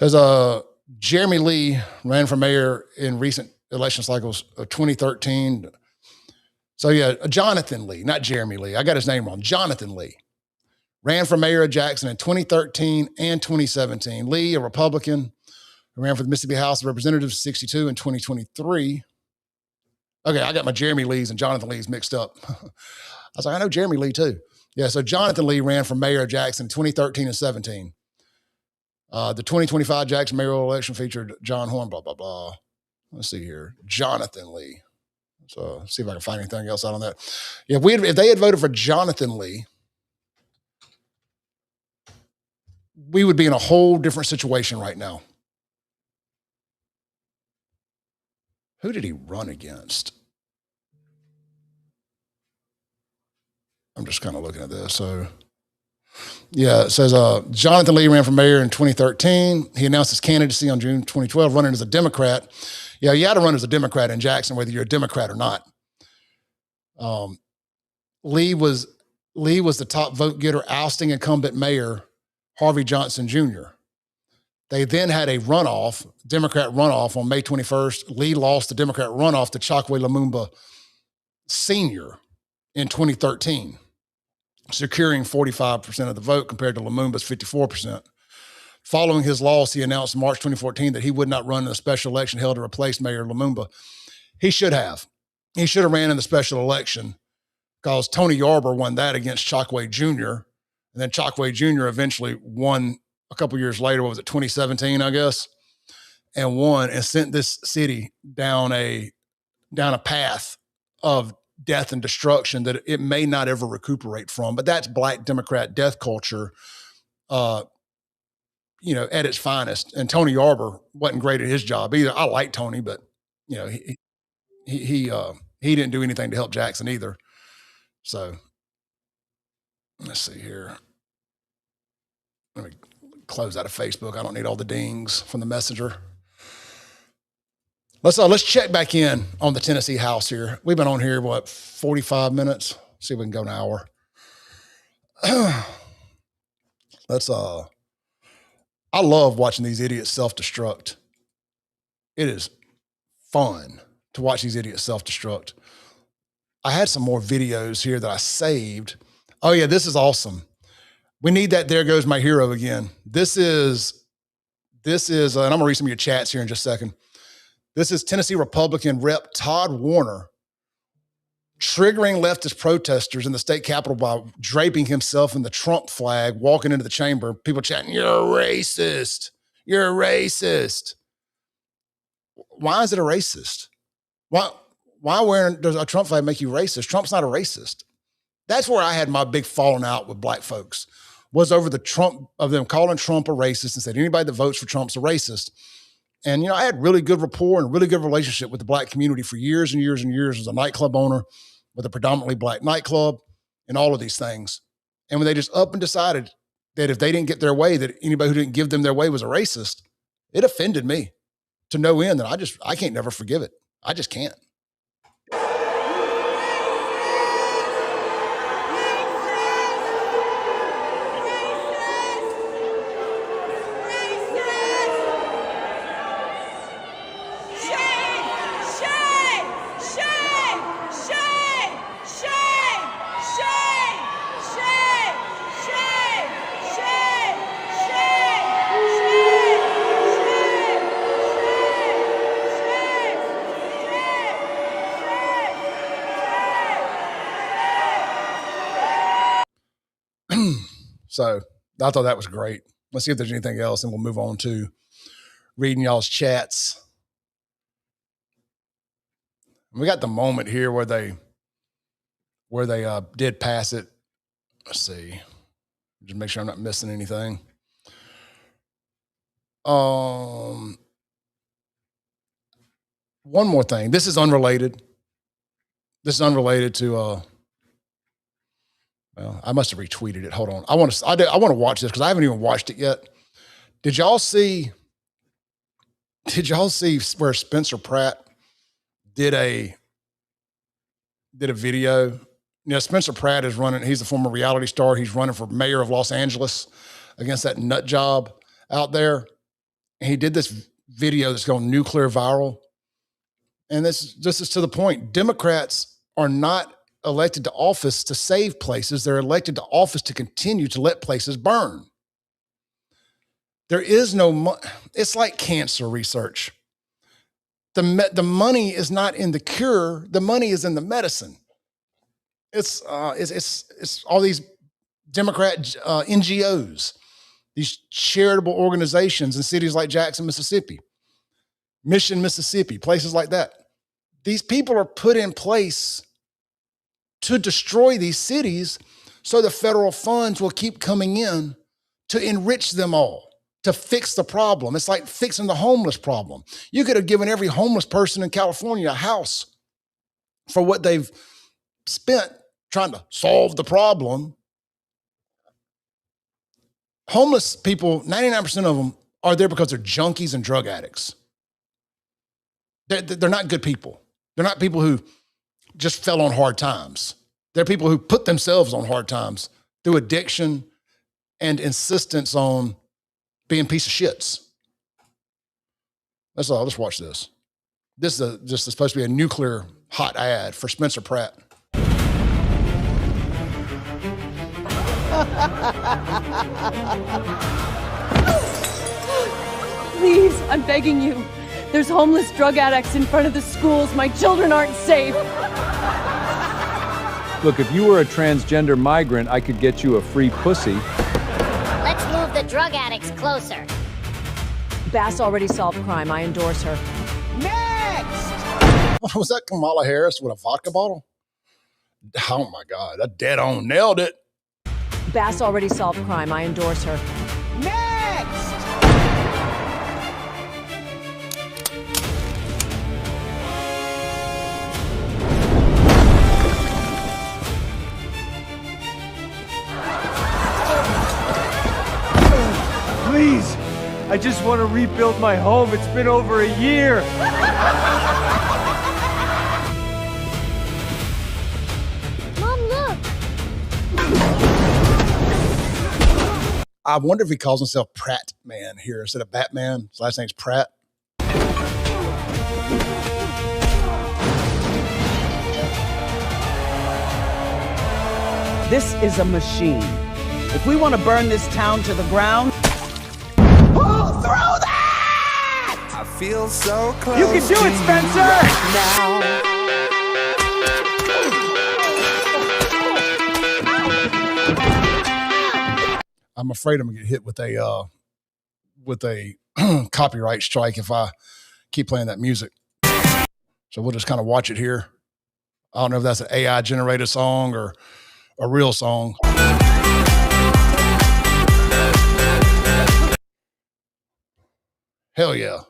A: It says, Jeremy Lee ran for mayor in recent election cycles of 2013. So yeah, Jonathan Lee, not Jeremy Lee. I got his name wrong. Jonathan Lee ran for mayor of Jackson in 2013 and 2017. Lee, a Republican, who ran for the Mississippi House of Representatives 62 in 2023. Okay, I got my Jeremy Lees and Jonathan Lees mixed up. I was like, I know Jeremy Lee too. Yeah, so Jonathan Lee ran for mayor of Jackson in 2013 and 17. The 2025 Jackson mayoral election featured John Horn, blah, blah, blah. Let's see here. Jonathan Lee. So see if I can find anything else out on that. Yeah, if they had voted for Jonathan Lee, we would be in a whole different situation right now. Who did he run against? I'm just kind of looking at this. So, yeah, it says Jonathan Lee ran for mayor in 2013. He announced his candidacy on June 2012, running as a Democrat. Yeah, you had to run as a Democrat in Jackson, whether you're a Democrat or not. Lee was the top vote getter, ousting incumbent mayor Harvey Johnson Jr. They then had a runoff, Democrat runoff on May 21st. Lee lost the Democrat runoff to Chokwe Lumumba Sr. in 2013, securing 45% of the vote compared to Lumumba's 54%. Following his loss, he announced in March 2014 that he would not run in a special election held to replace Mayor Lumumba. He should have. He should have ran in the special election because Tony Yarber won that against Chokwe Jr. And then Chokwe Jr. eventually won a couple years later. What was it, 2017, I guess? And won and sent this city down a path of death and destruction that it may not ever recuperate from. But that's Black Democrat death culture, at its finest. And Tony Yarber wasn't great at his job either. I like Tony, but he didn't do anything to help Jackson either. So let's see here. Let me close out of Facebook. I don't need all the dings from the messenger. Let's check back in on the Tennessee House here. We've been on here, 45 minutes? See if we can go an hour. I love watching these idiots self-destruct. It is fun to watch these idiots self-destruct. I had some more videos here that I saved. Oh yeah, this is awesome. We need that There Goes My Hero again. This is, and I'm gonna read some of your chats here in just a second. This is Tennessee Republican Rep Todd Warner triggering leftist protesters in the state capitol by draping himself in the Trump flag, walking into the chamber, people chatting, "You're a racist. You're a racist." Why is it a racist? Why wearing does a Trump flag make you racist? Trump's not a racist. That's where I had my big falling out with Black folks, was over the Trump, of them calling Trump a racist and said anybody that votes for Trump's a racist. And, I had really good rapport and really good relationship with the Black community for years and years and years as a nightclub owner with a predominantly Black nightclub and all of these things. And when they just up and decided that if they didn't get their way, that anybody who didn't give them their way was a racist, it offended me to no end. And I can't never forgive it. I just can't. So I thought that was great. Let's see if there's anything else, and we'll move on to reading y'all's chats. We got the moment here where they did pass it. Let's see. Just make sure I'm not missing anything. One more thing. This is unrelated. This is unrelated to well, I must have retweeted it. Hold on. I want to watch this because I haven't even watched it yet. Did y'all see where Spencer Pratt did a video? Spencer Pratt is running, he's a former reality star. He's running for mayor of Los Angeles against that nut job out there. And he did this video that's going nuclear viral. And this is to the point. Democrats are not elected to office to save places. They're elected to office to continue to let places burn. There is no it's like cancer research. The money is not in the cure. The money is in the medicine. It's all these Democrat NGOs, these charitable organizations in cities like Jackson, Mississippi, Mission, Mississippi, places like that. These people are put in place to destroy these cities so the federal funds will keep coming in to enrich them all, to fix the problem. It's like fixing the homeless problem. You could have given every homeless person in California a house for what they've spent trying to solve the problem. Homeless people, 99% of them are there because they're junkies and drug addicts. They're not good people. They're not people who just fell on hard times. They're people who put themselves on hard times through addiction and insistence on being piece of shits. That's all. Let's watch this. This is just supposed to be a nuclear hot ad for Spencer Pratt.
O: Please, I'm begging you. There's homeless drug addicts in front of the schools. My children aren't safe.
P: Look, if you were a transgender migrant, I could get you a free pussy.
Q: Let's move the drug addicts closer.
O: Bass already solved crime. I endorse her.
A: Next! Was that Kamala Harris with a vodka bottle? Oh my God, that dead on nailed it.
O: Bass already solved crime. I endorse her.
E: Next!
P: Please, I just want to rebuild my home. It's been over a year.
Q: Mom, look.
A: I wonder if he calls himself Pratt Man here instead of Batman. His last name's Pratt.
R: This is a machine. If we want to burn this town to the ground,
E: Pull through that! I feel so close.
R: you can do it, Spencer!
E: Now.
A: I'm afraid I'm gonna get hit with a copyright strike if I keep playing that music. So we'll just kind of watch it here. I don't know if that's an AI generated song or a real song. Hell yeah.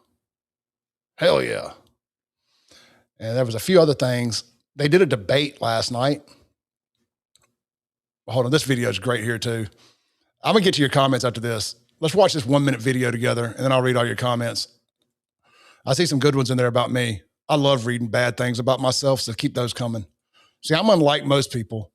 A: Hell yeah. And there was a few other things. They did a debate last night. Hold on, this video is great here too. I'm gonna get to your comments after this. Let's watch this 1 minute video together and then I'll read all your comments. I see some good ones in there about me. I love reading bad things about myself, so keep those coming. See, I'm unlike most people.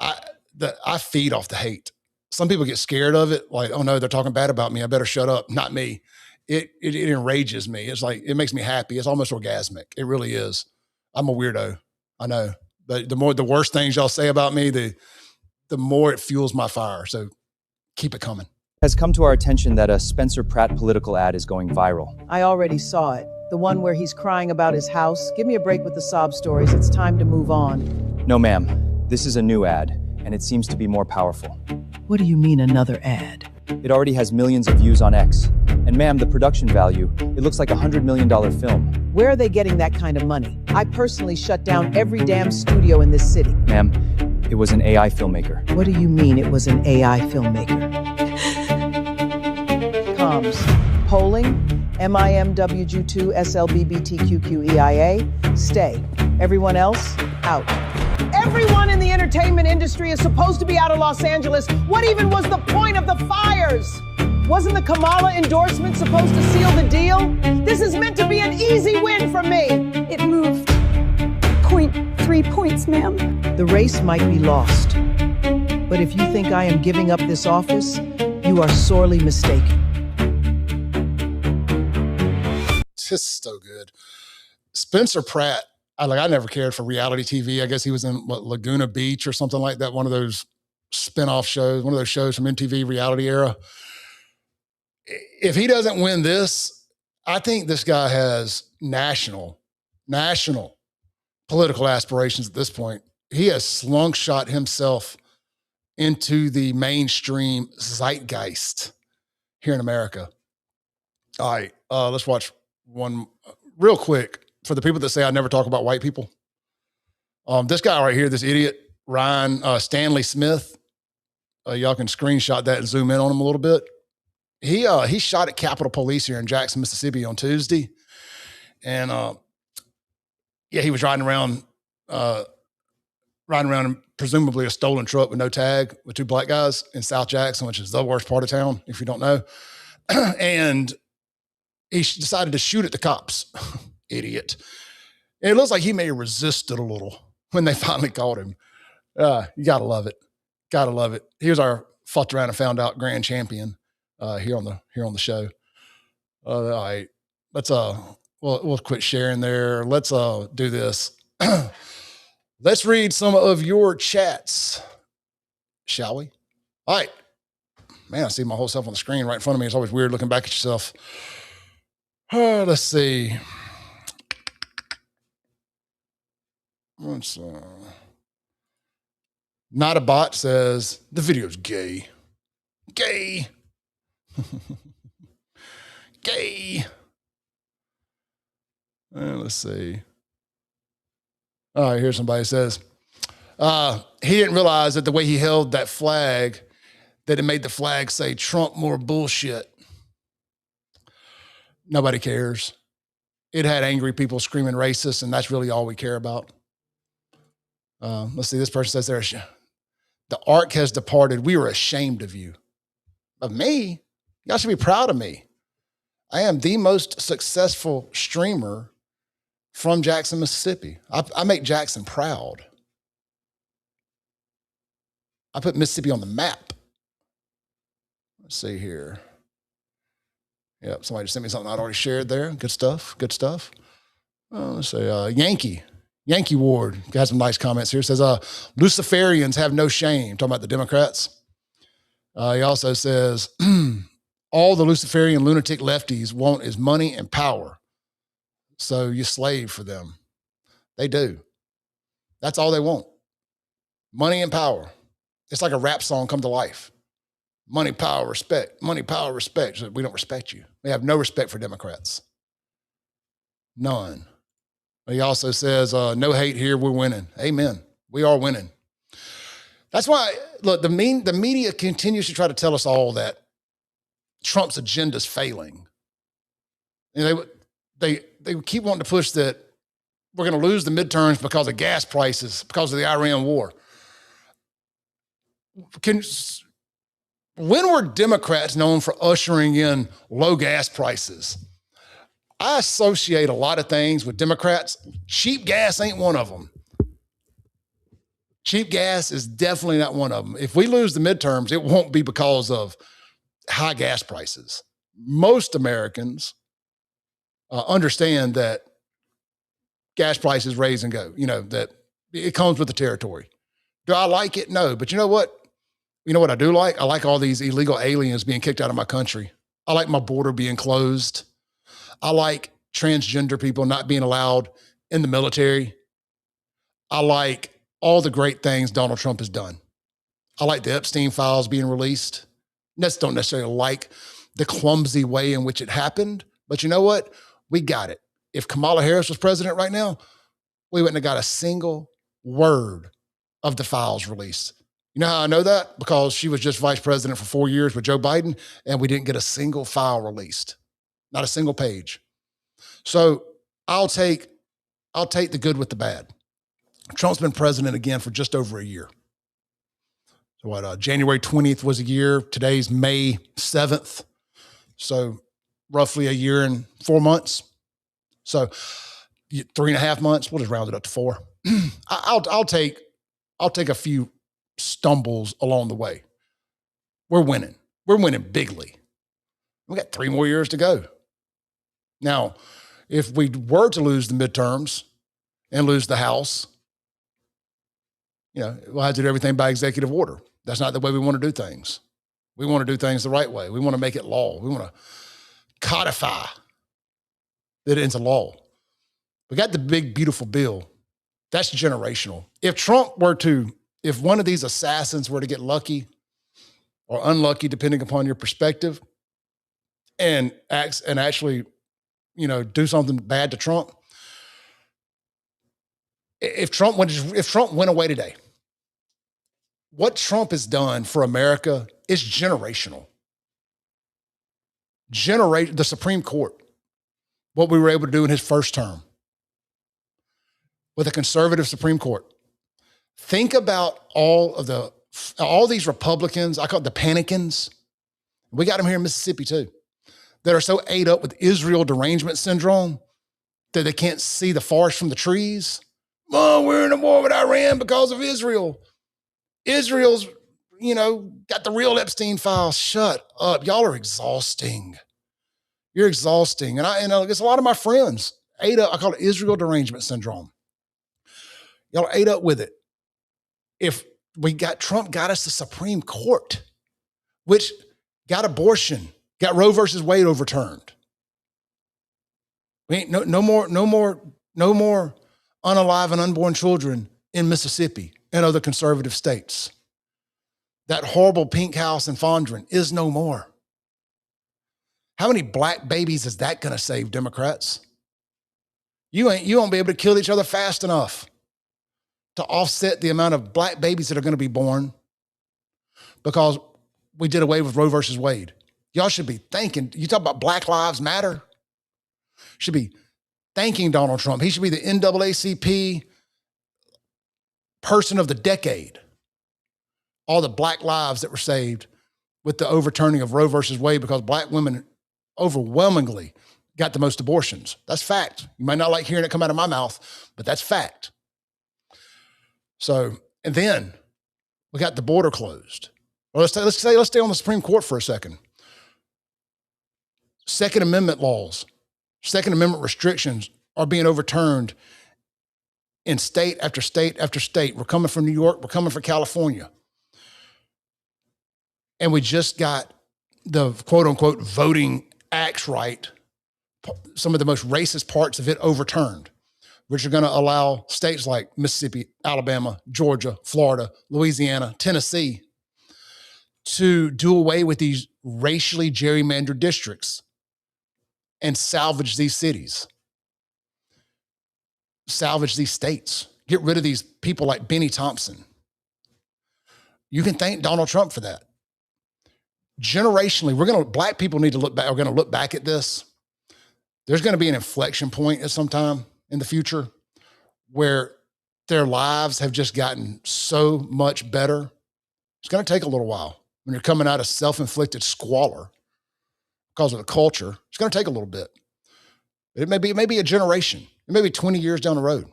A: I feed off the hate. Some people get scared of it, like, oh no, they're talking bad about me. I better shut up. Not me. It enrages me. It's like, it makes me happy. It's almost orgasmic. It really is. I'm a weirdo. I know. But the worse things y'all say about me, the more it fuels my fire. So keep it coming.
S: It has come to our attention that a Spencer Pratt political ad is going viral.
R: I already saw it. The one where he's crying about his house. Give me a break with the sob stories. It's time to move on.
S: No, ma'am. This is a new ad, and it seems to be more powerful.
R: What do you mean, another ad?
S: It already has millions of views on X. And ma'am, the production value, it looks like a $100 million film.
R: Where are they getting that kind of money? I personally shut down every damn studio in this city.
S: Ma'am, it was an AI filmmaker.
R: What do you mean it was an AI filmmaker? Comms. Polling. MIMWG2 SLBBTQQEIA. Stay. Everyone else, out. Everyone in the entertainment industry is supposed to be out of Los Angeles. What even was the point of the fires? Wasn't the Kamala endorsement supposed to seal the deal? This is meant to be an easy win for me.
O: It moved 0.3 points, ma'am.
R: The race might be lost. But if you think I am giving up this office, you are sorely mistaken.
A: Just so good. Spencer Pratt, I never cared for reality TV. I guess he was in Laguna Beach or something like that. One of those spinoff shows, one of those shows from MTV reality era. If he doesn't win this, I think this guy has national political aspirations at this point. He has slungshot himself into the mainstream zeitgeist here in America. All right, let's watch one real quick for the people that say I never talk about white people. This guy right here, this idiot, Ryan Stanley Smith, y'all can screenshot that and zoom in on him a little bit. he shot at Capitol Police here in Jackson, Mississippi on Tuesday. And yeah, he was riding around in presumably a stolen truck with no tag with two black guys in South Jackson, which is the worst part of town, if you don't know. And he decided to shoot at the cops. Idiot. And it looks like he may have resisted a little when they finally caught him. You gotta love it. Gotta love it. Here's our fucked around and found out grand champion here on the show. All right. Let's we'll quit sharing there. Let's do this. Let's read some of your chats, shall we? All right. Man, I see my whole self on the screen right in front of me. It's always weird looking back at yourself. Let's see. Not a bot says the video's gay. Gay. Gay. Let's see. All right, here's somebody says, he didn't realize that the way he held that flag, that it made the flag say Trump more bullshit. Nobody cares. It had angry people screaming racist, and that's really all we care about. Let's see, this person says there, the ark has departed. We were ashamed of you. Of me? Y'all should be proud of me. I am the most successful streamer from Jackson, Mississippi. I make Jackson proud. I put Mississippi on the map. Let's see here. Yep, somebody just sent me something I'd already shared there. Good stuff, good stuff. Let's say Yankee Ward got some nice comments here. Says, Luciferians have no shame. Talking about the Democrats. He also says, all the Luciferian lunatic lefties want is money and power. So you slave for them. They do. That's all they want. Money and power. It's like a rap song come to life. Money, power, respect. Money, power, respect. So we don't respect you. We have no respect for Democrats. None. He also says, no hate here, we're winning. Amen. We are winning. That's why, look, the media continues to try to tell us all that Trump's agenda is failing. And they keep wanting to push that we're going to lose the midterms because of gas prices, because of the Iran war. When were Democrats known for ushering in low gas prices? I associate a lot of things with Democrats. Cheap gas ain't one of them. Cheap gas is definitely not one of them. If we lose the midterms, it won't be because of high gas prices. Most Americans understand that gas prices raise and go, that it comes with the territory. Do I like it? No. But you know what? You know what I do like? I like all these illegal aliens being kicked out of my country. I like my border being closed. I like transgender people not being allowed in the military. I like all the great things Donald Trump has done. I like the Epstein files being released. Just don't necessarily like the clumsy way in which it happened. But you know what? We got it. If Kamala Harris was president right now, we wouldn't have got a single word of the files released. You know how I know that? Because she was just vice president for 4 years with Joe Biden, and we didn't get a single file released. Not a single page. So I'll take the good with the bad. Trump's been president again for just over a year. So what, January 20th was a year. Today's May 7th. So roughly a year and 4 months. So 3.5 months. We'll just round it up to 4. I'll take a few stumbles along the way. We're winning. We're winning bigly. We got 3 more years to go. Now, if we were to lose the midterms and lose the House, we'll have to do everything by executive order. That's not the way we want to do things. We want to do things the right way. We want to make it law. We want to codify that into law. We got the big, beautiful bill. That's generational. If one of these assassins were to get lucky or unlucky, depending upon your perspective, and actually, do something bad to Trump, if Trump went away today, what Trump has done for America is generational. the Supreme Court, what we were able to do in his first term with a conservative Supreme Court. Think about all these Republicans, I call it the panicans. We got them here in Mississippi too, that are so ate up with Israel derangement syndrome that they can't see the forest from the trees. Oh, we're in a war with Iran because of Israel. Israel's, got the real Epstein files. Shut up. Y'all are exhausting. You're exhausting. And I guess a lot of my friends ate up, I call it Israel derangement syndrome. Y'all ate up with it. If Trump got us the Supreme Court, which got abortion, got Roe versus Wade overturned. We ain't no more unalive and unborn children in Mississippi and other conservative states. That horrible pink house in Fondren is no more. How many black babies is that going to save, Democrats? You won't be able to kill each other fast enough to offset the amount of black babies that are going to be born because we did away with Roe versus Wade. Y'all should be thanking, you talk about Black Lives Matter, should be thanking Donald Trump. He should be the NAACP person of the decade. All the black lives that were saved with the overturning of Roe versus Wade because black women overwhelmingly got the most abortions. That's fact. You might not like hearing it come out of my mouth, but that's fact. So, and then we got the border closed. Well, let's stay on the Supreme Court for a second. Second Amendment laws, Second Amendment restrictions are being overturned in state after state after state. We're coming from New York. We're coming from California. And we just got the quote unquote voting acts right, some of the most racist parts of it overturned, which are going to allow states like Mississippi, Alabama, Georgia, Florida, Louisiana, Tennessee to do away with these racially gerrymandered districts and salvage these cities, salvage these states, get rid of these people like Benny Thompson. You can thank Donald Trump for that. Generationally, black people need to look back, are going to look back at this. There's going to be an inflection point at some time in the future where their lives have just gotten so much better. It's going to take a little while when you're coming out of self-inflicted squalor because of the culture. It's going to take a little bit. It may be a generation. It may be 20 years down the road.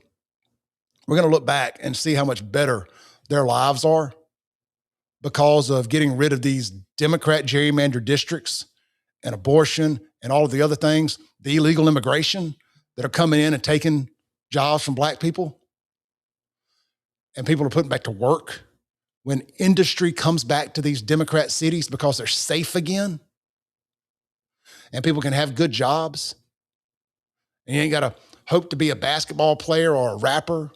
A: We're going to look back and see how much better their lives are because of getting rid of these Democrat gerrymandered districts and abortion and all of the other things, the illegal immigration that are coming in and taking jobs from black people. And people are putting back to work when industry comes back to these Democrat cities because they're safe again and people can have good jobs. And you ain't got to hope to be a basketball player or a rapper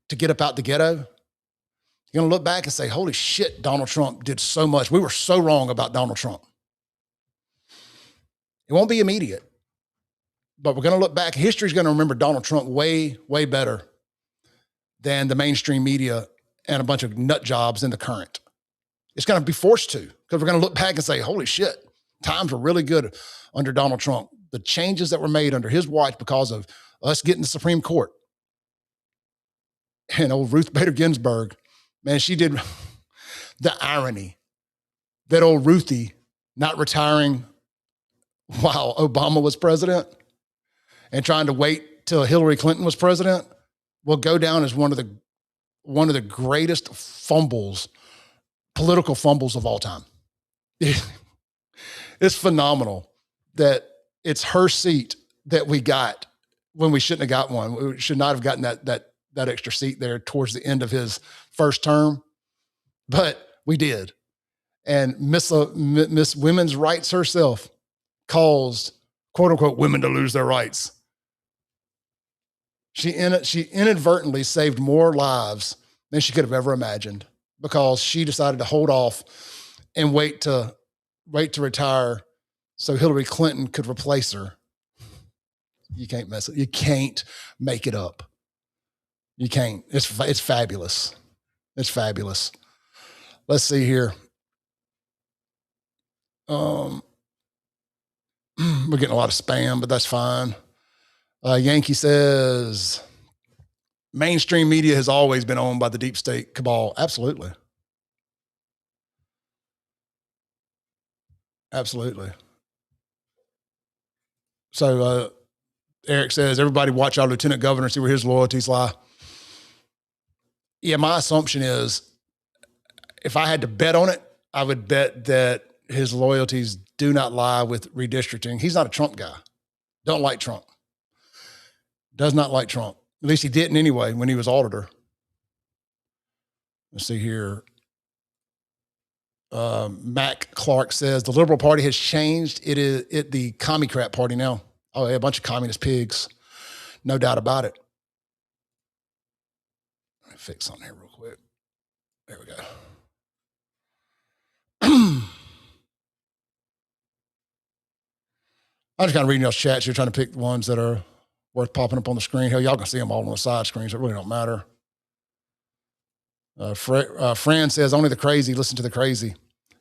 A: to get up out the ghetto. You're going to look back and say, holy shit, Donald Trump did so much. We were so wrong about Donald Trump. It won't be immediate, but we're going to look back. History's going to remember Donald Trump way, way better than the mainstream media and a bunch of nut jobs in the current. It's going to be forced to, because we're going to look back and say, holy shit, times were really good under Donald Trump. The changes that were made under his watch because of us getting the Supreme Court. And old Ruth Bader Ginsburg, man, she did the irony that old Ruthie not retiring while Obama was president and trying to wait till Hillary Clinton was president will go down as one of the greatest fumbles, political fumbles of all time. It's phenomenal that it's her seat that we got when we shouldn't have got one. We should not have gotten that extra seat there towards the end of his first term, but we did. And Miss Women's Rights herself caused, quote unquote, women to lose their rights. She inadvertently saved more lives than she could have ever imagined because she decided to hold off and wait to retire so Hillary Clinton could replace her. You can't mess it. You can't make it up. You can't. It's fabulous. It's fabulous. Let's see here. We're getting a lot of spam, but that's fine. Yankee says, mainstream media has always been owned by the deep state cabal. Absolutely. Absolutely. So Eric says, everybody watch our lieutenant governor, see where his loyalties lie. Yeah, my assumption is if I had to bet on it, I would bet that his loyalties do not lie with redistricting. He's not a Trump guy. Don't like Trump. Does not like Trump. At least he didn't anyway when he was auditor. Let's see here. Mac Clark says, the Liberal Party has changed. It is the commie crap party now. Oh, yeah, a bunch of communist pigs. No doubt about it. Let me fix something here real quick. There we go. I'm just kind of reading y'all's chats. You're trying to pick the ones that are worth popping up on the screen. Hell, y'all can see them all on the side screens. So it really don't matter. Fran says, only the crazy listen to the crazy.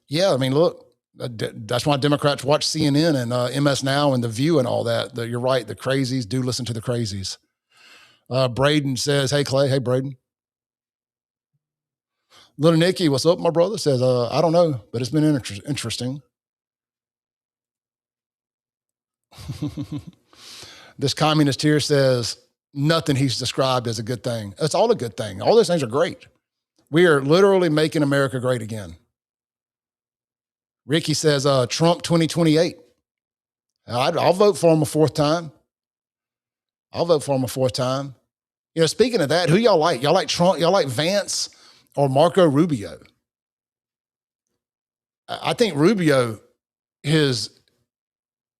A: Yeah, I mean, look, that's why Democrats watch CNN and MS Now and The View and all that. You're right. The crazies do listen to the crazies. Braden says, hey, Clay. Hey, Braden. Little Nicky, what's up, my brother? Says, I don't know, but it's been interesting. This communist here says, nothing he's described as a good thing. It's all a good thing. All those things are great. We are literally making America great again. Ricky says, Trump 2028. I'll vote for him a fourth time. I'll vote for him a fourth time. You know, speaking of that, who y'all like? Y'all like Trump? Y'all like Vance or Marco Rubio? I think Rubio is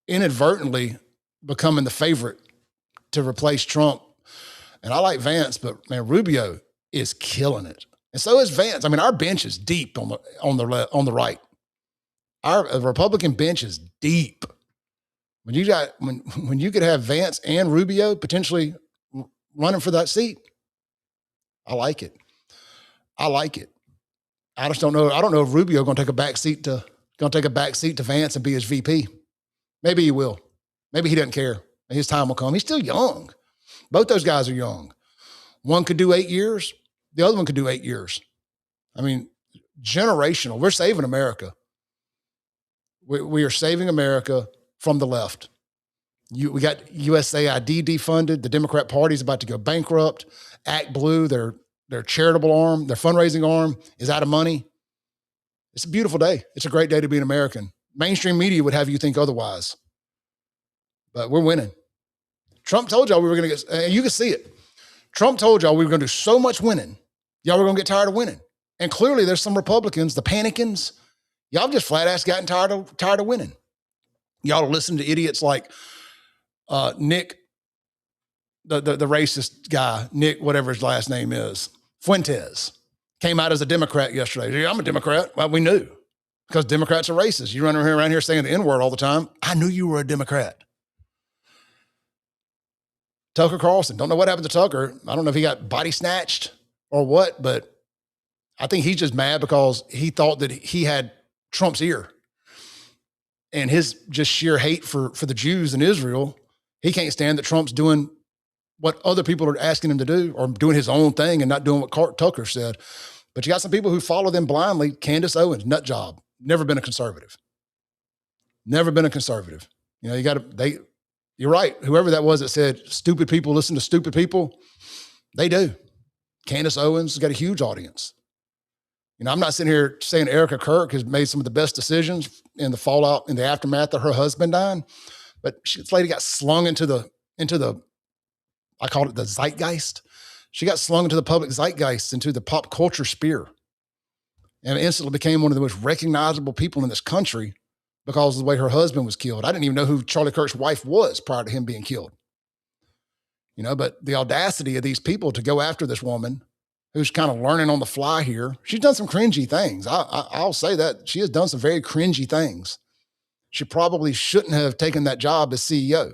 A: inadvertently becoming the favorite to replace Trump. And I like Vance, but man, Rubio is killing it. And so is Vance. I mean, our bench is deep on the right. Our Republican bench is deep. When you could have Vance and Rubio potentially running for that seat, I like it. I like it. I just don't know. I don't know if Rubio going to take a back seat to Vance and be his VP. Maybe he will. Maybe he doesn't care. His time will come. He's still young. Both those guys are young. One could do 8 years. The other one could do 8 years. I mean, generational. We're saving America. We are saving America from the left. We got USAID defunded. The Democrat Party is about to go bankrupt. Act Blue, their charitable arm, their fundraising arm, is out of money. It's a beautiful day. It's a great day to be an American. Mainstream media would have you think otherwise. But we're winning. Trump told y'all we were going to get, you can see it. Trump told y'all we were going to do so much winning. Y'all were going to get tired of winning. And clearly there's some Republicans, the panicans, y'all just flat ass gotten tired of winning. Y'all listen to idiots like Nick, the racist guy, Nick, whatever his last name is, Fuentes, came out as a Democrat yesterday. Yeah, I'm a Democrat. Well, we knew because Democrats are racist. You run around here saying the N-word all the time. I knew you were a Democrat. Tucker Carlson, don't know what happened to Tucker. I don't know if he got body snatched or what, but I think he's just mad because he thought that he had Trump's ear. And his just sheer hate for the Jews in Israel, he can't stand that Trump's doing what other people are asking him to do or doing his own thing and not doing what Tucker said. But you got some people who follow them blindly. Candace Owens, nut job, never been a conservative. Never been a conservative. You know, you're right. Whoever that was that said stupid people listen to stupid people, they do. Candace Owens has got a huge audience. You know, I'm not sitting here saying Erica Kirk has made some of the best decisions in the fallout, in the aftermath of her husband dying, but this lady got slung into the, I call it the zeitgeist. She got slung into the public zeitgeist, into the pop culture sphere, and instantly became one of the most recognizable people in this country because of the way her husband was killed. I didn't even know who Charlie Kirk's wife was prior to him being killed. You know, but the audacity of these people to go after this woman who's kind of learning on the fly here. She's done some cringy things. I'll say that. She has done some very cringy things. She probably shouldn't have taken that job as CEO.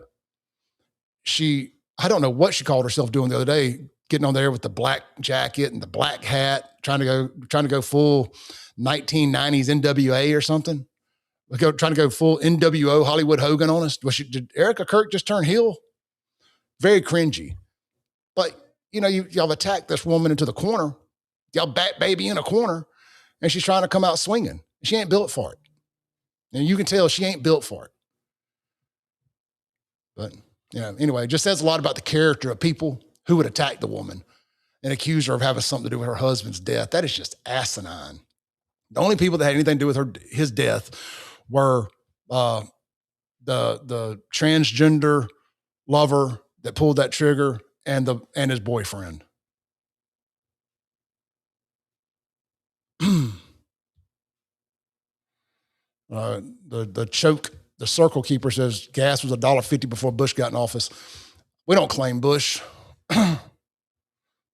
A: I don't know what she called herself doing the other day, getting on there with the black jacket and the black hat, trying to go full 1990s NWA or something. trying to go full NWO Hollywood Hogan on us. Did Erica Kirk just turn heel? Very cringy. But, you know, y'all attacked this woman into the corner. Y'all bat baby in a corner, and she's trying to come out swinging. She ain't built for it. And you can tell she ain't built for it. But, you know, anyway, it just says a lot about the character of people who would attack the woman and accuse her of having something to do with her husband's death. That is just asinine. The only people that had anything to do with his death were the transgender lover that pulled that trigger and his boyfriend. The circle keeper says gas was $1.50 before Bush got in office. We don't claim Bush.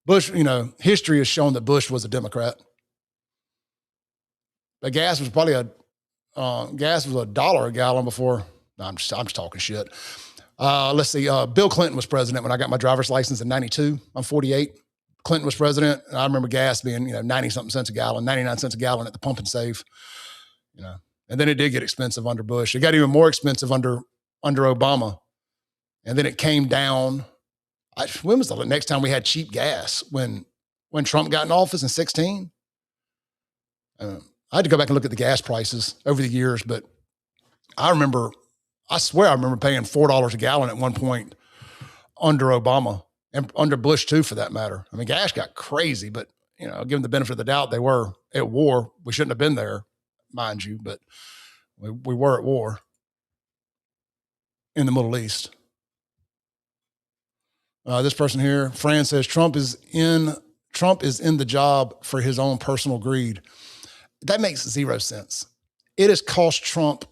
A: Bush, you know, history has shown that Bush was a Democrat. But gas was probably $1 a gallon before. No, I'm just talking shit. Let's see. Bill Clinton was president when I got my driver's license in 92. I'm 48. Clinton was president. And I remember gas being, 90 something cents a gallon, 99 cents a gallon at the pump and save, and then it did get expensive under Bush. It got even more expensive under Obama. And then it came down. When was the next time we had cheap gas? When Trump got in office in 2016? I had to go back and look at the gas prices over the years, but I swear I remember paying $4 a gallon at one point under Obama and under Bush too, for that matter. I mean, gas got crazy, but given the benefit of the doubt, they were at war. We shouldn't have been there, mind you, but we were at war in the Middle East. This person here, Fran, says Trump is in the job for his own personal greed. That makes zero sense. It has cost Trump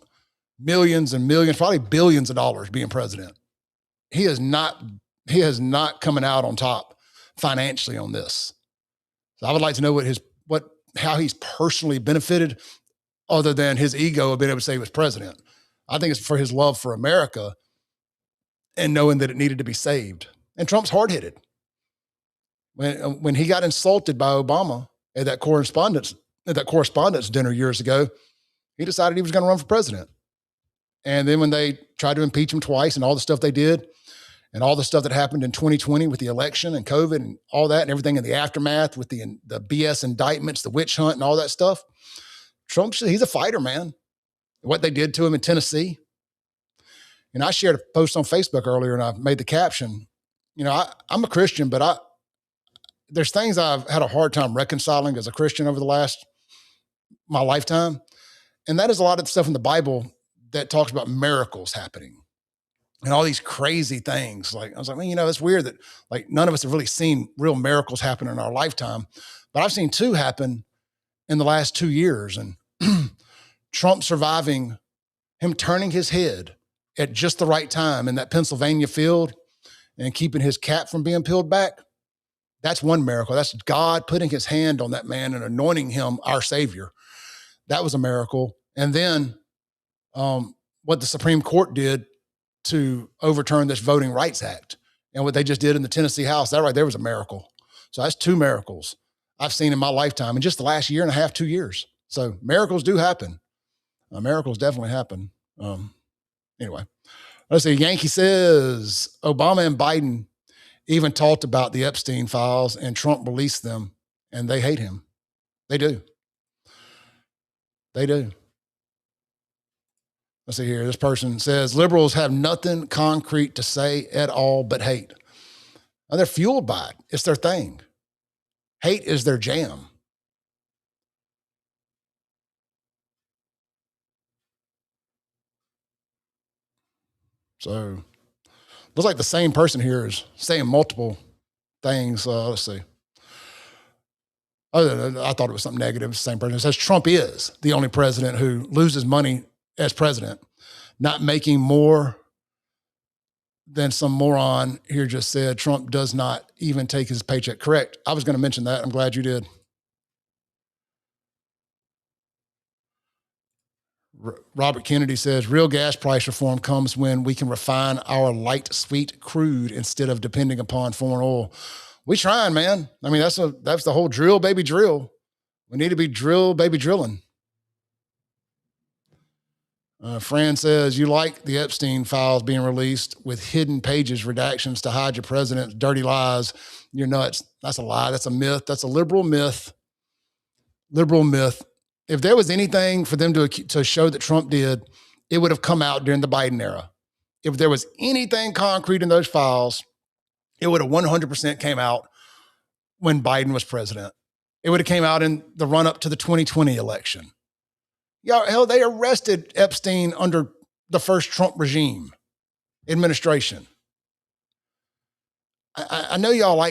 A: millions and millions, probably billions of dollars being president. He is not coming out on top financially on this. So I would like to know how he's personally benefited other than his ego of being able to say he was president. I think it's for his love for America and knowing that it needed to be saved. And Trump's hard-headed. When he got insulted by Obama at that correspondence dinner years ago, he decided he was going to run for president. And then when they tried to impeach him twice and all the stuff they did and all the stuff that happened in 2020 with the election and COVID and all that and everything in the aftermath with the BS indictments, the witch hunt and all that stuff, he's a fighter, man. What they did to him in Tennessee. And I shared a post on Facebook earlier and I made the caption, I'm a Christian, but there's things I've had a hard time reconciling as a Christian over my lifetime. And that is a lot of the stuff in the Bible that talks about miracles happening and all these crazy things. I was like, it's weird that none of us have really seen real miracles happen in our lifetime, but I've seen two happen in the last 2 years. And Trump surviving, him turning his head at just the right time in that Pennsylvania field and keeping his cap from being peeled back. That's one miracle. That's God putting his hand on that man and anointing him our savior. That was a miracle. And then what the Supreme Court did to overturn this Voting Rights Act and what they just did in the Tennessee House, that right there was a miracle. So that's two miracles I've seen in my lifetime in just the last year and a half, 2 years. So miracles do happen. Miracles definitely happen. Anyway, let's see. Yankee says Obama and Biden even talked about the Epstein files and Trump released them and they hate him. They do. They do. Let's see here. This person says liberals have nothing concrete to say at all but hate. Now, they're fueled by it. It's their thing. Hate is their jam. So looks like the same person here is saying multiple things. Let's see. I thought it was something negative. The same person. It says Trump is the only president who loses money as president, not making more than some moron here just said Trump does not even take his paycheck. Correct. I was going to mention that. I'm glad you did. Robert Kennedy says real gas price reform comes when we can refine our light, sweet crude instead of depending upon foreign oil. We trying, man. I mean, that's the whole drill, baby, drill. We need to be drill, baby, drilling. Fran says, you like the Epstein files being released with hidden pages, redactions to hide your president's dirty lies. You're nuts. That's a lie. That's a myth. That's a liberal myth. Liberal myth. If there was anything for them to show that Trump did, it would have come out during the Biden era. If there was anything concrete in those files, it would have 100% came out when Biden was president. It would have came out in the run-up to the 2020 election. Y'all, hell, they arrested Epstein under the first Trump regime administration. I know y'all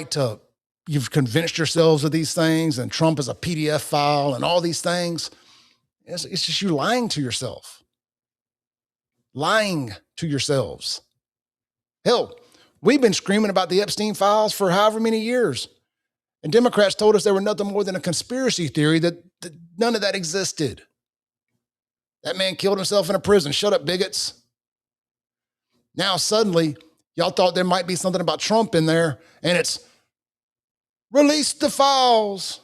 A: you've convinced yourselves of these things, and Trump is a PDF file and all these things. It's just you lying to yourself. Lying to yourselves. Hell, we've been screaming about the Epstein files for however many years. And Democrats told us they were nothing more than a conspiracy theory, that none of that existed. That man killed himself in a prison. Shut up, bigots. Now suddenly, y'all thought there might be something about Trump in there, and it's release the files.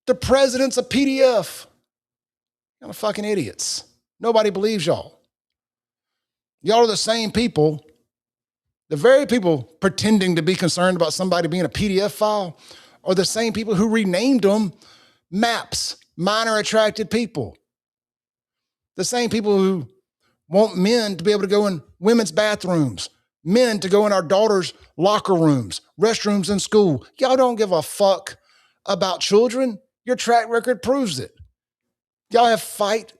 A: The president's a PDF. Y'all are fucking idiots. Nobody believes y'all. Y'all are the same people, the very people pretending to be concerned about somebody being a PDF file are the same people who renamed them MAPs, minor attracted people. The same people who want men to be able to go in women's bathrooms, men to go in our daughters' locker rooms, restrooms in school. Y'all don't give a fuck about children. Your track record proves it. Y'all have fought,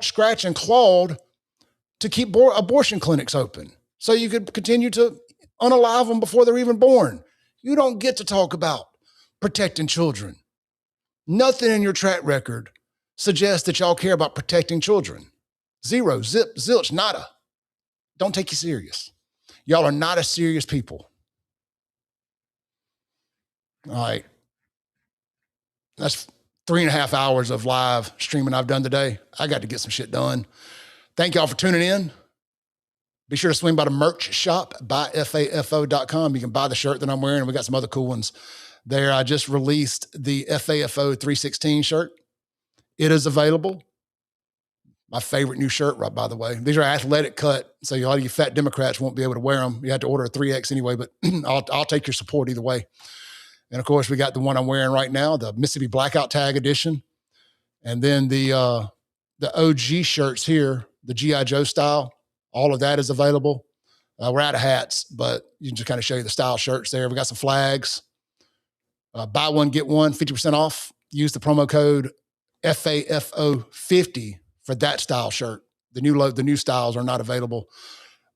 A: scratched, and clawed to keep abortion clinics open so you could continue to unalive them before they're even born. You don't get to talk about protecting children. Nothing in your track record suggests that y'all care about protecting children. Zero, zip, zilch, nada. Don't take you serious. Y'all are not a serious people. All right. That's 3.5 hours of live streaming I've done today. I got to get some shit done. Thank y'all for tuning in. Be sure to swing by the merch shop, buyfafo.com. You can buy the shirt that I'm wearing. We got some other cool ones there. I just released the FAFO 316 shirt. It is available. My favorite new shirt, right, by the way. These are athletic cut, so a lot of you fat Democrats won't be able to wear them. You have to order a 3X anyway, but I'll take your support either way. And, of course, we got the one I'm wearing right now, the Mississippi Blackout Tag Edition. And then the OG shirts here, the G.I. Joe style, all of that is available. We're out of hats, but you can just kind of show you the style shirts there. We got some flags. Buy one, get one, 50% off. Use the promo code FAFO50 for that style shirt. The new styles are not available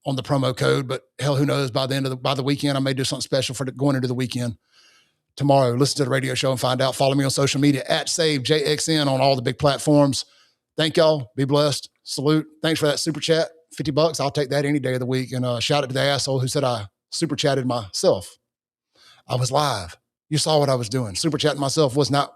A: on the promo code, but hell, who knows? By the weekend, I may do something special for going into the weekend. Tomorrow, listen to the radio show and find out. Follow me on social media at SaveJXN on all the big platforms. Thank y'all. Be blessed. Salute. Thanks for that super chat. $50. I'll take that any day of the week. And shout out to the asshole who said I super chatted myself. I was live. You saw what I was doing. Super chatting myself was not